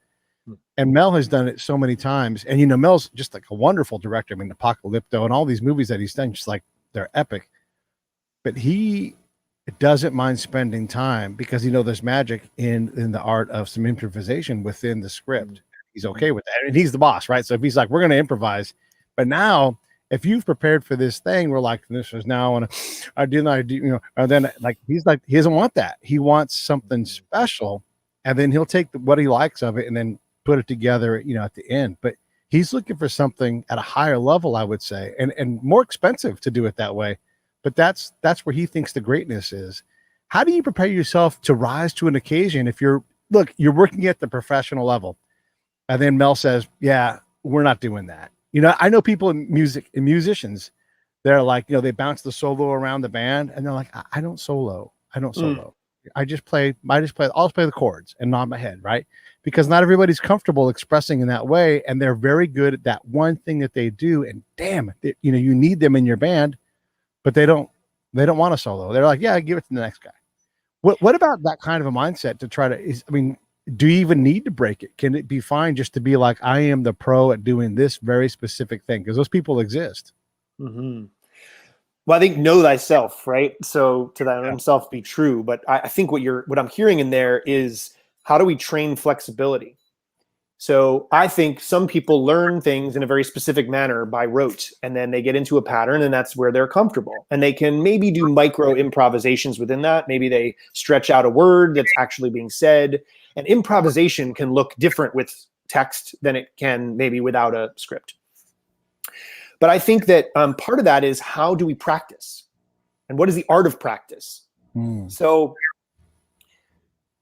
and Mel has done it so many times. And, Mel's just like a wonderful director. I mean, Apocalypto and all these movies that he's done, just like they're epic, but he doesn't mind spending time because, there's magic in the art of some improvisation within the script. He's okay with that. And he's the boss, right? So if he's like, we're going to improvise, but now, if you've prepared for this thing, we're like, this is now, and and then like, he doesn't want that. He wants something special, and then he'll take what he likes of it and then put it together, at the end. But he's looking for something at a higher level, I would say, and more expensive to do it that way. But that's where he thinks the greatness is. How do you prepare yourself to rise to an occasion if you're working at the professional level, and then Mel says, yeah, we're not doing that. I know people in music and musicians, they're like, they bounce the solo around the band, and they're like, I don't solo. I'll just play the chords and nod my head, right? Because not everybody's comfortable expressing in that way, and they're very good at that one thing that they do. And damn, you need them in your band, but they don't want a solo. They're like, yeah, give it to the next guy. What about that kind of a mindset to try to? Do you even need to break it? Can it be fine just to be like, I am the pro at doing this very specific thing? Because those people exist. Mm-hmm. Well, I think know thyself, right? So to that himself be true. But I think what I'm hearing in there is, how do we train flexibility? So I think some people learn things in a very specific manner by rote, and then they get into a pattern, and that's where they're comfortable. And they can maybe do micro improvisations within that. Maybe they stretch out a word that's actually being said. And improvisation can look different with text than it can maybe without a script. But I think that part of that is, how do we practice? And what is the art of practice? So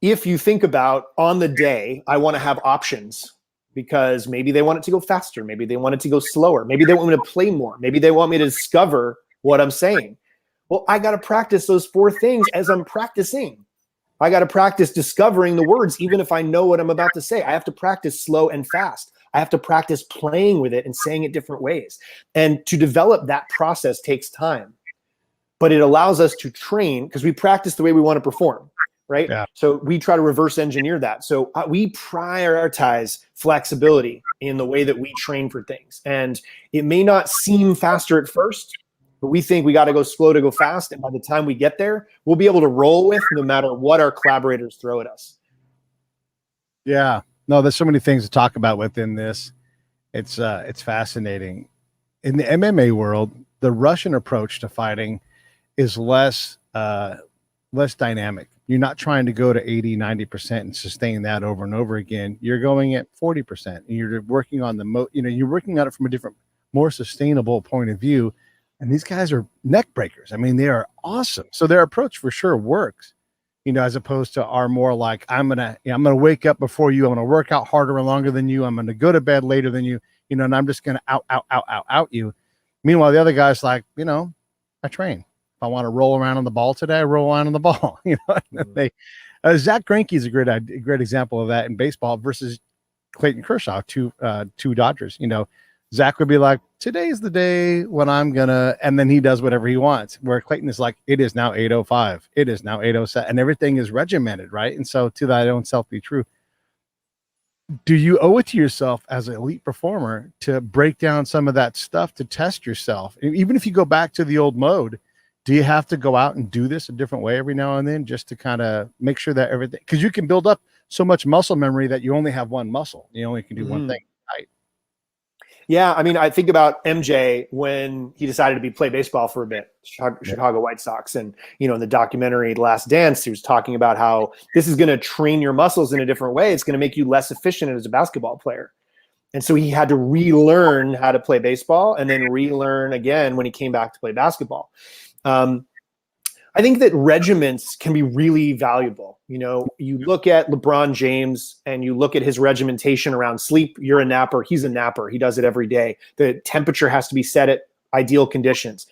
if you think about, on the day, I want to have options, because maybe they want it to go faster. Maybe they want it to go slower. Maybe they want me to play more. Maybe they want me to discover what I'm saying. Well, I got to practice those 4 things as I'm practicing. I got to practice discovering the words, even if I know what I'm about to say. I have to practice slow and fast. I have to practice playing with it and saying it different ways. And to develop that process takes time, but it allows us to train, because we practice the way we want to perform, right? Yeah. So we try to reverse engineer that. So we prioritize flexibility in the way that we train for things. And it may not seem faster at first, but we think we got to go slow to go fast. And by the time we get there, we'll be able to roll with no matter what our collaborators throw at us. Yeah. No, there's so many things to talk about within this. It's fascinating. In the MMA world, the Russian approach to fighting is less dynamic. You're not trying to go to 80, 90% and sustain that over and over again. You're going at 40%, and you're working on you're working on it from a different, more sustainable point of view. And these guys are neck breakers. I mean, they are awesome. So their approach for sure works, as opposed to our more like, I'm going to wake up before you. I'm going to work out harder and longer than you. I'm going to go to bed later than you, and I'm just going to out you. Meanwhile, the other guy's like, I train. If I want to roll around on the ball today, I roll around on the ball. Zach Greinke is a great example of that in baseball versus Clayton Kershaw, two Dodgers. Zach would be like, today's the day when I'm gonna, and then he does whatever he wants. Where Clayton is like, it is now 8:05, it is now 8:07, and everything is regimented, right? And so, to thy own self be true. Do you owe it to yourself as an elite performer to break down some of that stuff to test yourself? Even if you go back to the old mode, do you have to go out and do this a different way every now and then just to kind of make sure that everything, because you can build up so much muscle memory that you only have one muscle. You only can do one thing, right? Yeah, I mean, I think about MJ when he decided to play baseball for a bit, Chicago White Sox. And, in the documentary The Last Dance, he was talking about how this is going to train your muscles in a different way. It's going to make you less efficient as a basketball player. And so he had to relearn how to play baseball and then relearn again when he came back to play basketball. I think that regiments can be really valuable. You look at LeBron James and you look at his regimentation around sleep. You're a napper. He's a napper. He does it every day. The temperature has to be set at ideal conditions.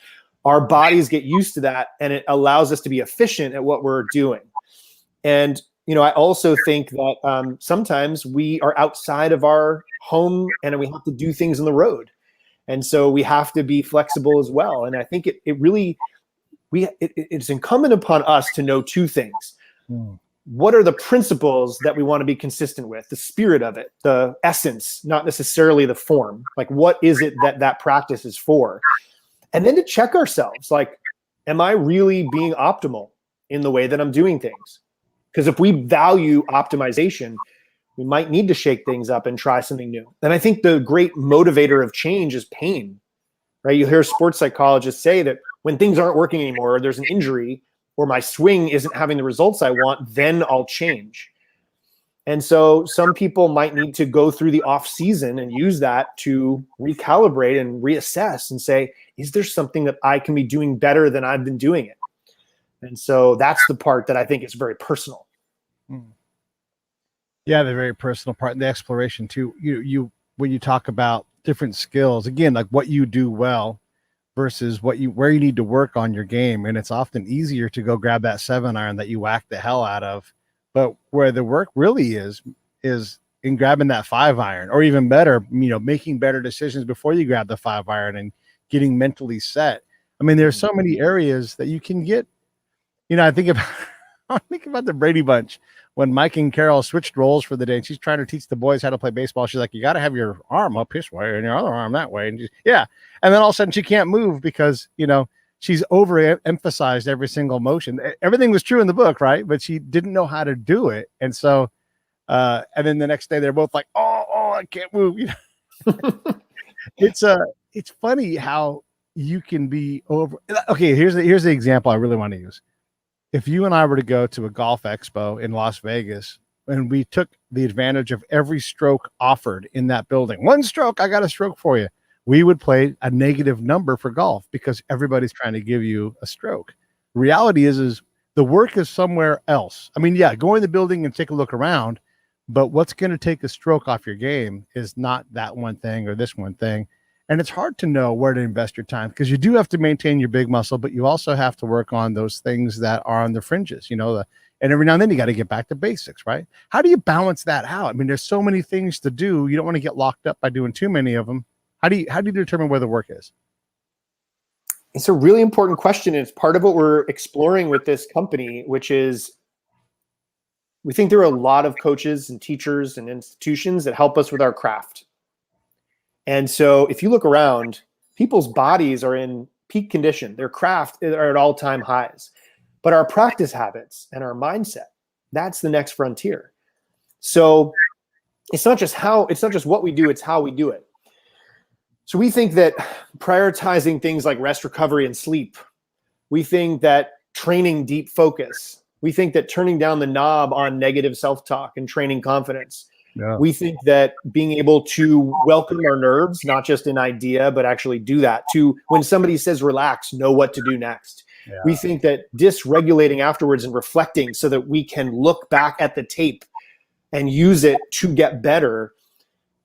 Our bodies get used to that, and it allows us to be efficient at what we're doing. And, I also think that sometimes we are outside of our home and we have to do things on the road. And so we have to be flexible as well. And I think it's incumbent upon us to know two things. What are the principles that we want to be consistent with? The spirit of it, the essence, not necessarily the form. Like, what is it that practice is for? And then to check ourselves, like, am I really being optimal in the way that I'm doing things? Because if we value optimization, we might need to shake things up and try something new. And I think the great motivator of change is pain, right? You hear sports psychologists say that when things aren't working anymore, or there's an injury, or my swing isn't having the results I want, then I'll change. And so some people might need to go through the off season and use that to recalibrate and reassess and say, is there something that I can be doing better than I've been doing it? And so that's the part that I think is very personal. Yeah, the very personal part, and the exploration too. When you talk about different skills, again, like what you do well versus where you need to work on your game. And it's often easier to go grab that 7-iron that you whack the hell out of. But where the work really is in grabbing that 5-iron, or even better, making better decisions before you grab the 5-iron and getting mentally set. I mean, there's so many areas that you can get, I think about the Brady Bunch when Mike and Carroll switched roles for the day, and she's trying to teach the boys how to play baseball. She's like, you got to have your arm up this way and your other arm that way. And and then all of a sudden she can't move because, she's overemphasized every single motion. Everything was true in the book, right? But she didn't know how to do it. And so, and then the next day they're both like, oh, I can't move. It's funny how you can be over. Okay, here's the example I really want to use. If you and I were to go to a golf expo in Las Vegas and we took the advantage of every stroke offered in that building, one stroke, I got a stroke for you, we would play a negative number for golf because everybody's trying to give you a stroke. Reality is the work is somewhere else. I mean, yeah, go in the building and take a look around, but what's going to take a stroke off your game is not that one thing or this one thing. And it's hard to know where to invest your time because you do have to maintain your big muscle, but you also have to work on those things that are on the fringes, and every now and then you got to get back to basics, right? How do you balance that out? I mean, there's so many things to do. You don't want to get locked up by doing too many of them. How do you determine where the work is? It's a really important question. And it's part of what we're exploring with this company, which is We think there are a lot of coaches and teachers and institutions that help us with our craft. And so if you look around, people's bodies are in peak condition. Their craft are at all-time highs. But our practice habits and our mindset, that's the next frontier. So it's not just what we do, it's how we do it. So we think that prioritizing things like rest, recovery, and sleep, we think that training deep focus, we think that turning down the knob on negative self-talk and training confidence, we think that being able to welcome our nerves, not just an idea, but actually do that, to when somebody says relax, know what to do next. We think that dysregulating afterwards and reflecting so that we can look back at the tape and use it to get better,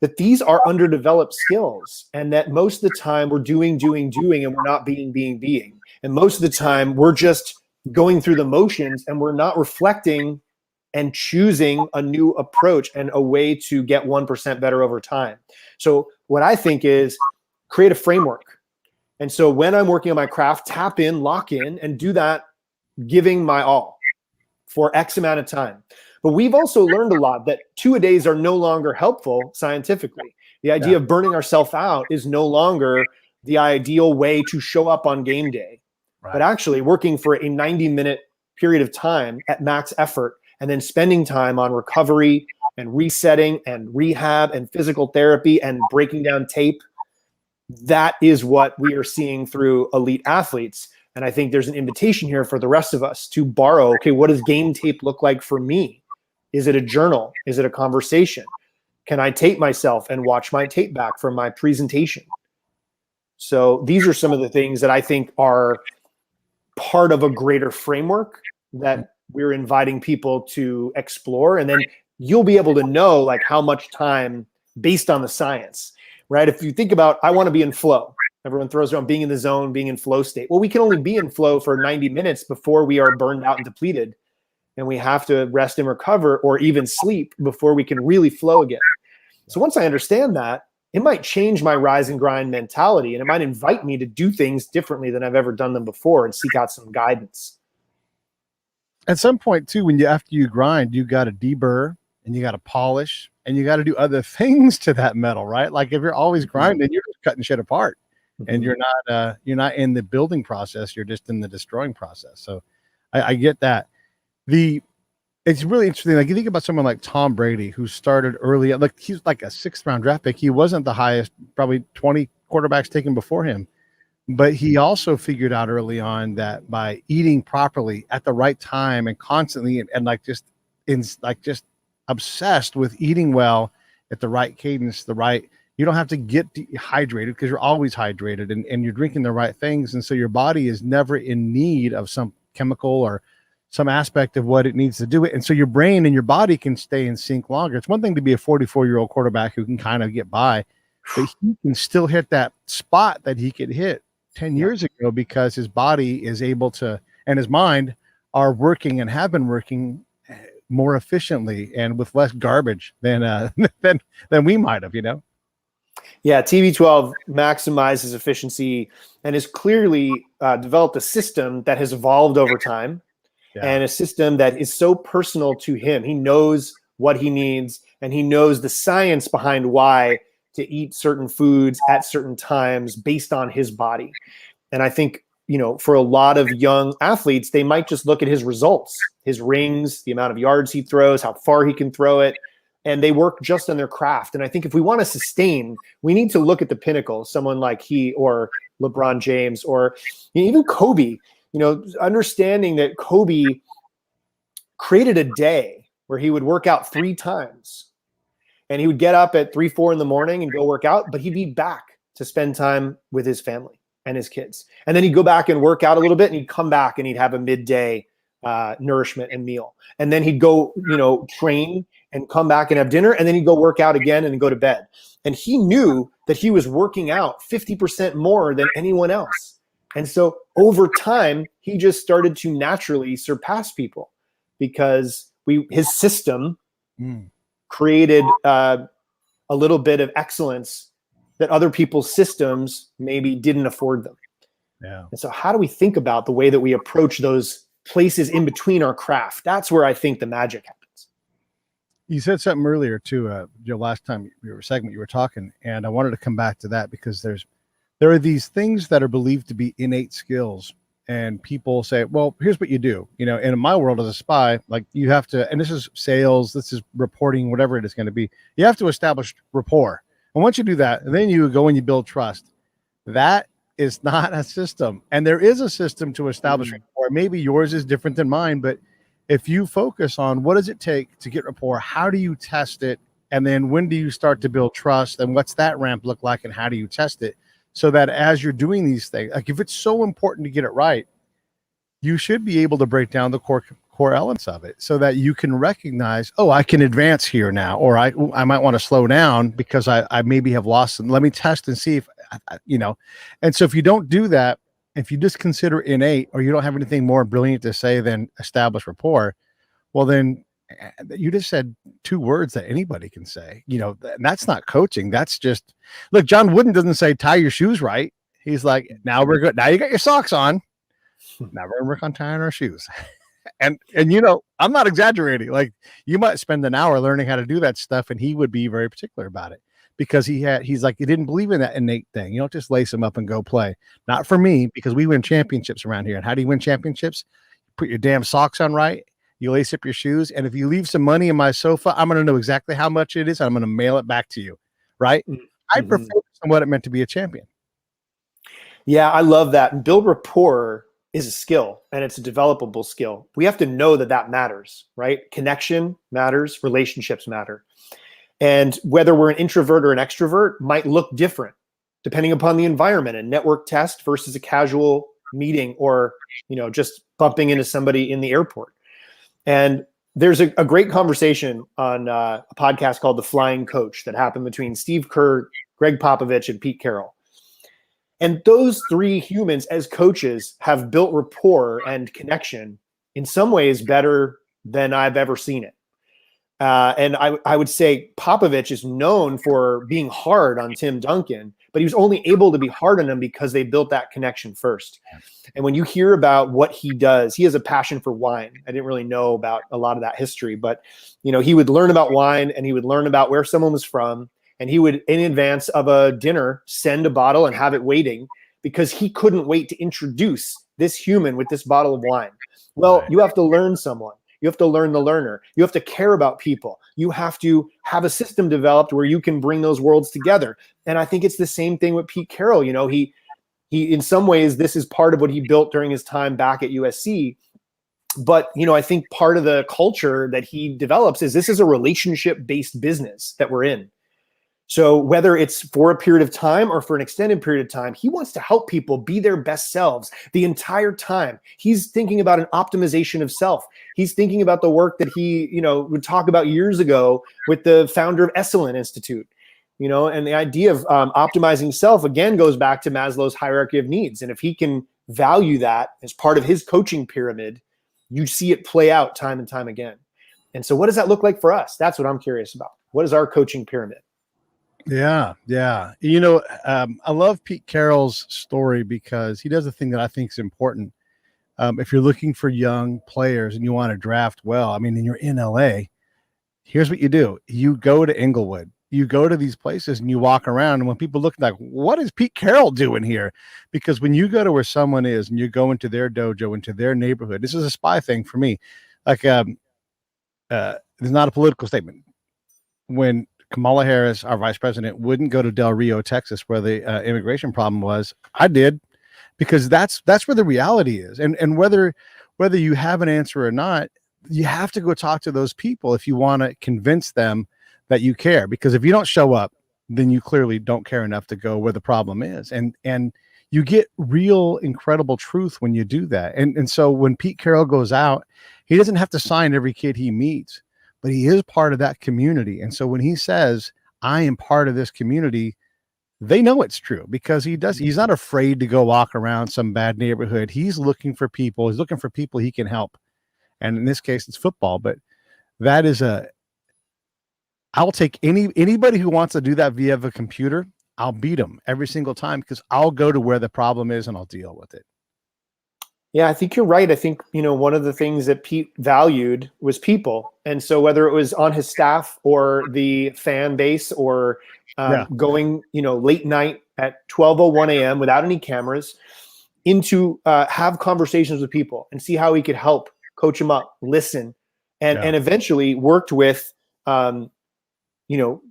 that these are underdeveloped skills, and that most of the time we're doing, and we're not being. And most of the time we're just going through the motions and we're not reflecting and choosing a new approach and a way to get 1% better over time. So what I think is create a framework. And so when I'm working on my craft, tap in, lock in, and do that, giving my all for X amount of time. But we've also learned a lot that 2-a-days are no longer helpful scientifically. The idea of burning ourselves out is no longer the ideal way to show up on game day. But actually working for a 90-minute period of time at max effort, and then spending time on recovery and resetting and rehab and physical therapy and breaking down tape, that is what we are seeing through elite athletes. And I think there's an invitation here for the rest of us to borrow, okay, what does game tape look like for me? Is it a journal? Is it a conversation? Can I tape myself and watch my tape back from my presentation? So these are some of the things that I think are part of a greater framework that we're inviting people to explore. And then you'll be able to know like how much time based on the science, right? If you think about, I want to be in flow. Everyone throws around being in the zone, being in flow state. Well, we can only be in flow for 90 minutes before we are burned out and depleted. And we have to rest and recover or even sleep before we can really flow again. So once I understand that, it might change my rise and grind mentality, and it might invite me to do things differently than I've ever done them before and seek out some guidance. At some point too, after you grind, you got to deburr and you got to polish and you got to do other things to that metal, right? Like if you're always grinding, you're just cutting shit apart, and you're not in the building process. You're just in the destroying process. So I get that. It's really interesting. Like you think about someone like Tom Brady, who started early, like he's like a 6th round draft pick. He wasn't the highest, probably 20 quarterbacks taken before him, but he also figured out early on that by eating properly at the right time and constantly, and just obsessed with eating well at the right cadence, you don't have to get dehydrated because you're always hydrated, and you're drinking the right things. And so your body is never in need of some chemical or some aspect of what it needs to do it. And so your brain and your body can stay in sync longer. It's one thing to be a 44-year-old quarterback who can kind of get by, but he can still hit that spot that he could hit 10 years ago because his body is able to, and his mind are working and have been working more efficiently and with less garbage than we might have, Yeah, TB12 maximizes efficiency and has clearly developed a system that has evolved over time. And a system that is so personal to him. He knows what he needs, and he knows the science behind why to eat certain foods at certain times based on his body. And I think, for a lot of young athletes, they might just look at his results, his rings, the amount of yards he throws, how far he can throw it, and they work just on their craft. And I think if we want to sustain, we need to look at the pinnacle, someone like he or LeBron James or even Kobe. Understanding that Kobe created a day where he would work out 3 times, and he would get up at 3, 4 in the morning and go work out, but he'd be back to spend time with his family and his kids. And then he'd go back and work out a little bit, and he'd come back and he'd have a midday nourishment and meal. And then he'd go, train and come back and have dinner, and then he'd go work out again and go to bed. And he knew that he was working out 50% more than anyone else. And so over time, he just started to naturally surpass people because his system created a little bit of excellence that other people's systems maybe didn't afford them. Yeah. And so how do we think about the way that we approach those places in between our craft? That's where I think the magic happens. You said something earlier too, Joe, last time your segment you were talking, and I wanted to come back to that because there are these things that are believed to be innate skills, and people say, well, here's what you do. You know, and in my world as a spy, like you have to, and this is sales, this is reporting, whatever it is going to be, you have to establish rapport. And once you do that, then you go and you build trust. That is not a system. And there is a system to establish rapport. Maybe yours is different than mine, but if you focus on what does it take to get rapport, how do you test it? And then when do you start to build trust? And what's that ramp look like? And how do you test it? So that as you're doing these things, like if it's so important to get it right, you should be able to break down the core elements of it so that you can recognize, oh, I can advance here now, or I might want to slow down because I maybe have lost them. Let me test and see if, you know. And so if you don't do that, if you just consider innate, or you don't have anything more brilliant to say than establish rapport, well, then you just said two words that anybody can say, you know, and that's not coaching. That's just, look, John Wooden doesn't say tie your shoes right. He's like, now we're good. Now you got your socks on. Now we're gonna work on tying our shoes. and you know, I'm not exaggerating. Like you might spend an hour learning how to do that stuff, and he would be very particular about it because he's like, he didn't believe in that innate thing. You don't just lace him up and go play. Not for me, because we win championships around here. And how do you win championships? Put your damn socks on right. You lace up your shoes, and if you leave some money in my sofa, I'm going to know exactly how much it is. I'm going to mail it back to you, right? I prefer on what it meant to be a champion. Yeah, I love that. And build rapport is a skill, and it's a developable skill. We have to know that that matters, right? Connection matters, relationships matter. And whether we're an introvert or an extrovert might look different depending upon the environment. A network test versus a casual meeting, or, you know, just bumping into somebody in the airport. And there's a great conversation on a podcast called The Flying Coach that happened between Steve Kerr, Greg Popovich, and Pete Carroll. And those three humans as coaches have built rapport and connection in some ways better than I've ever seen it. And I would say Popovich is known for being hard on Tim Duncan, but he was only able to be hard on him because they built that connection first. And when you hear about what he does, he has a passion for wine. I didn't really know about a lot of that history, but you know, he would learn about wine, and he would learn about where someone was from, and he would, in advance of a dinner, send a bottle and have it waiting because he couldn't wait to introduce this human with this bottle of wine. Well, you have to learn someone. You have to learn the learner. You have to care about people. You have to have a system developed where you can bring those worlds together. And I think it's the same thing with Pete Carroll. You know, he in some ways, this is part of what he built during his time back at USC. But, you know, I think part of the culture that he develops is this is a relationship-based business that we're in. So whether it's for a period of time or for an extended period of time, he wants to help people be their best selves the entire time. He's thinking about an optimization of self. He's thinking about the work that he, you know, would talk about years ago with the founder of Esalen Institute, you know, and the idea of optimizing self again goes back to Maslow's hierarchy of needs. And if he can value that as part of his coaching pyramid, you see it play out time and time again. And so what does that look like for us? That's what I'm curious about. What is our coaching pyramid? Yeah. You know, I love Pete Carroll's story because he does a thing that I think is important. If you're looking for young players and you want to draft well, I mean, and you're in LA, here's what you do. You go to Inglewood. You go to these places and you walk around, and when people look like, what is Pete Carroll doing here? Because when you go to where someone is and you go into their dojo, into their neighborhood, this is a spy thing for me. Like, it's not a political statement. When Kamala Harris, our vice president, wouldn't go to Del Rio, Texas, where the immigration problem was, I did, because that's where the reality is. And whether you have an answer or not, you have to go talk to those people if you want to convince them that you care. Because if you don't show up, then you clearly don't care enough to go where the problem is. And you get real, incredible truth when you do that. And so when Pete Carroll goes out, he doesn't have to sign every kid he meets, but he is part of that community. And so when he says, I am part of this community, they know it's true because he's not afraid to go walk around some bad neighborhood. He's looking for people. He's looking for people he can help. And in this case, it's football, but that is I'll take anybody who wants to do that via the computer. I'll beat them every single time because I'll go to where the problem is and I'll deal with it. Yeah, I think you're right. I think, one of the things that Pete valued was people. And so whether it was on his staff or the fan base or Yeah. going, late night at 12:01 a.m. without any cameras into have conversations with people and see how he could help coach them up, listen, and eventually worked with, you know,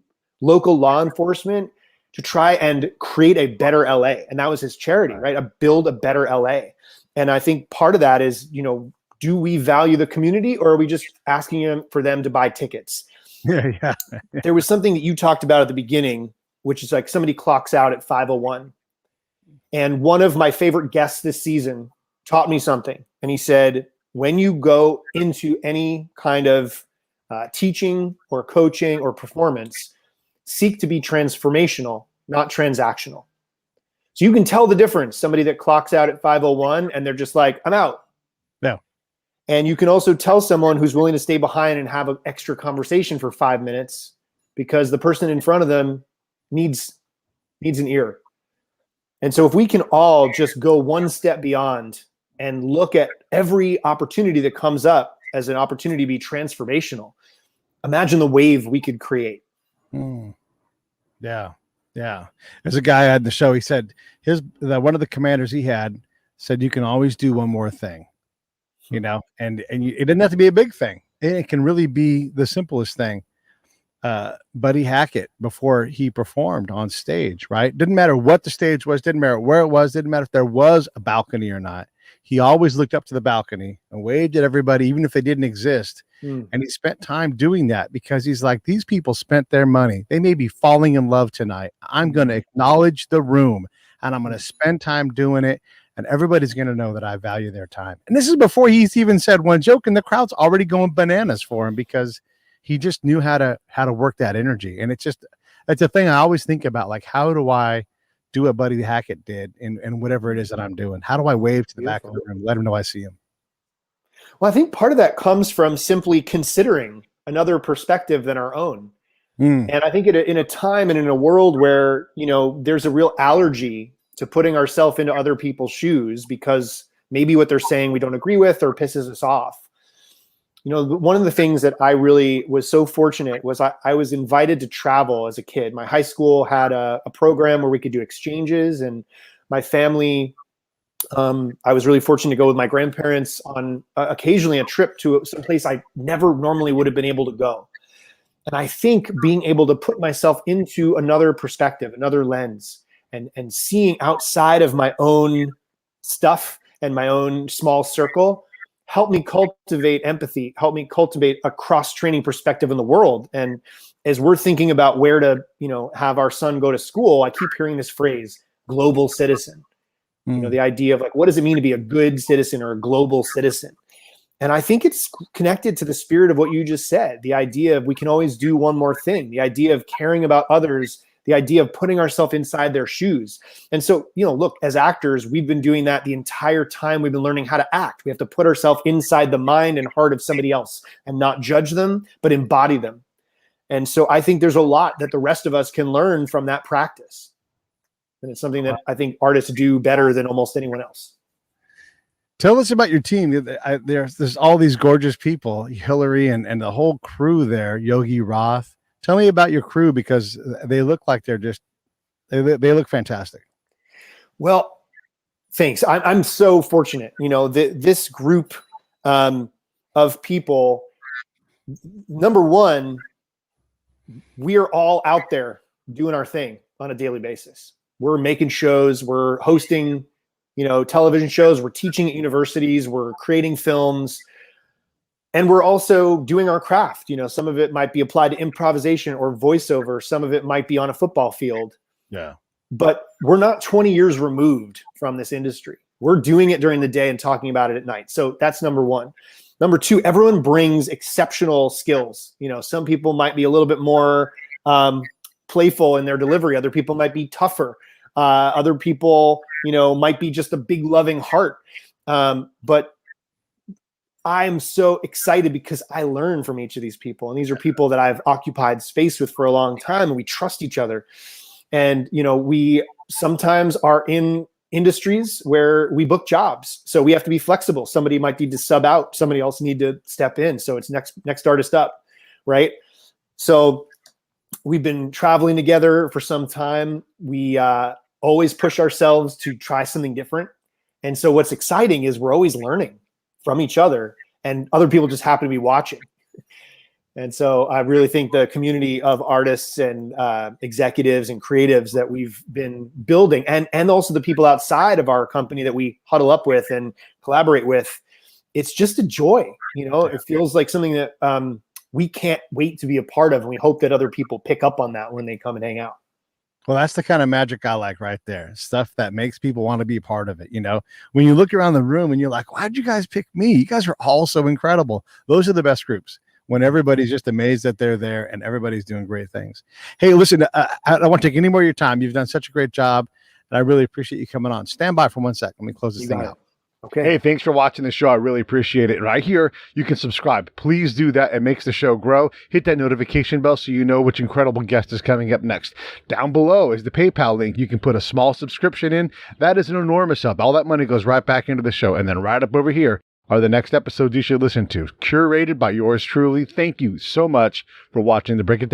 local law enforcement to try and create a better LA. And that was his charity, right? Build a better LA. And I think part of that is, do we value the community, or are we just asking them for them to buy tickets? Yeah. There was something that you talked about at the beginning, which is like somebody clocks out at 5:01. And one of my favorite guests this season taught me something. And he said, when you go into any kind of teaching or coaching or performance, seek to be transformational, not transactional. So you can tell the difference. Somebody that clocks out at 5:01 and they're just like, I'm out. No. And you can also tell someone who's willing to stay behind and have an extra conversation for 5 minutes because the person in front of them needs an ear. And so if we can all just go one step beyond and look at every opportunity that comes up as an opportunity to be transformational, imagine the wave we could create. Yeah. There's a guy I had the show. He said one of the commanders he had said, you can always do one more thing, and it doesn't have to be a big thing. It can really be the simplest thing. Buddy Hackett, before he performed on stage, right? Didn't matter what the stage was, didn't matter where it was, didn't matter if there was a balcony or not. He always looked up to the balcony and waved at everybody, even if they didn't exist. And he spent time doing that because he's like, these people spent their money. They may be falling in love tonight. I'm going to acknowledge the room and I'm going to spend time doing it. And everybody's going to know that I value their time. And this is before he's even said one joke, and the crowd's already going bananas for him because he just knew how to work that energy. And it's a thing I always think about, like, how do I do what Buddy Hackett did in whatever it is that I'm doing? How do I wave to the back of the room, let him know I see him? Well, I think part of that comes from simply considering another perspective than our own. And I think in a time and in a world where, there's a real allergy to putting ourselves into other people's shoes because maybe what they're saying we don't agree with or pisses us off. One of the things that I really was so fortunate was I was invited to travel as a kid. My high school had a program where we could do exchanges, and my family, I was really fortunate to go with my grandparents on occasionally a trip to some place I never normally would have been able to go. And I think being able to put myself into another perspective, another lens, and seeing outside of my own stuff and my own small circle help me cultivate empathy, help me cultivate a cross-training perspective in the world. And as we're thinking about where to, have our son go to school, I keep hearing this phrase, global citizen. The idea of, like, what does it mean to be a good citizen or a global citizen? And I think it's connected to the spirit of what you just said, the idea of we can always do one more thing, the idea of caring about others, the idea of putting ourselves inside their shoes. And so, look, as actors, we've been doing that the entire time we've been learning how to act. We have to put ourselves inside the mind and heart of somebody else and not judge them, but embody them. And so I think there's a lot that the rest of us can learn from that practice. And it's something that I think artists do better than almost anyone else. Tell us about your team. There's all these gorgeous people, Hillary and the whole crew there, Yogi Roth. Tell me about your crew, because they look like they look fantastic. Well, thanks. I'm so fortunate. This group of people, number one, we are all out there doing our thing on a daily basis. We're making shows, we're hosting, television shows, we're teaching at universities, we're creating films. And we're also doing our craft. Some of it might be applied to improvisation or voiceover. Some of it might be on a football field. Yeah. But we're not 20 years removed from this industry. We're doing it during the day and talking about it at night. So that's number one. Number two, everyone brings exceptional skills. Some people might be a little bit more playful in their delivery. Other people might be tougher. Other people, might be just a big loving heart. But I'm so excited because I learn from each of these people. And these are people that I've occupied space with for a long time, and we trust each other. And, we sometimes are in industries where we book jobs. So we have to be flexible. Somebody might need to sub out, somebody else need to step in. So it's next artist up, right? So we've been traveling together for some time. We always push ourselves to try something different. And so what's exciting is we're always learning from each other, and other people just happen to be watching. And so I really think the community of artists and executives and creatives that we've been building, and also the people outside of our company that we huddle up with and collaborate with, it's just a joy. You know, it feels like something that we can't wait to be a part of. And we hope that other people pick up on that when they come and hang out. Well, that's the kind of magic I like right there. Stuff that makes people want to be a part of it. You know, when you look around the room and you're like, why'd you guys pick me? You guys are all so incredible. Those are the best groups, when everybody's just amazed that they're there and everybody's doing great things. Hey, listen, I don't want to take any more of your time. You've done such a great job, and I really appreciate you coming on. Stand by for 1 second. Let me close this thing out. Okay. Hey, thanks for watching the show. I really appreciate it. Right here, you can subscribe. Please do that. It makes the show grow. Hit that notification bell so you know which incredible guest is coming up next. Down below is the PayPal link. You can put a small subscription in. That is an enormous help. All that money goes right back into the show. And then right up over here are the next episodes you should listen to, curated by yours truly. Thank you so much for watching the Break It Down.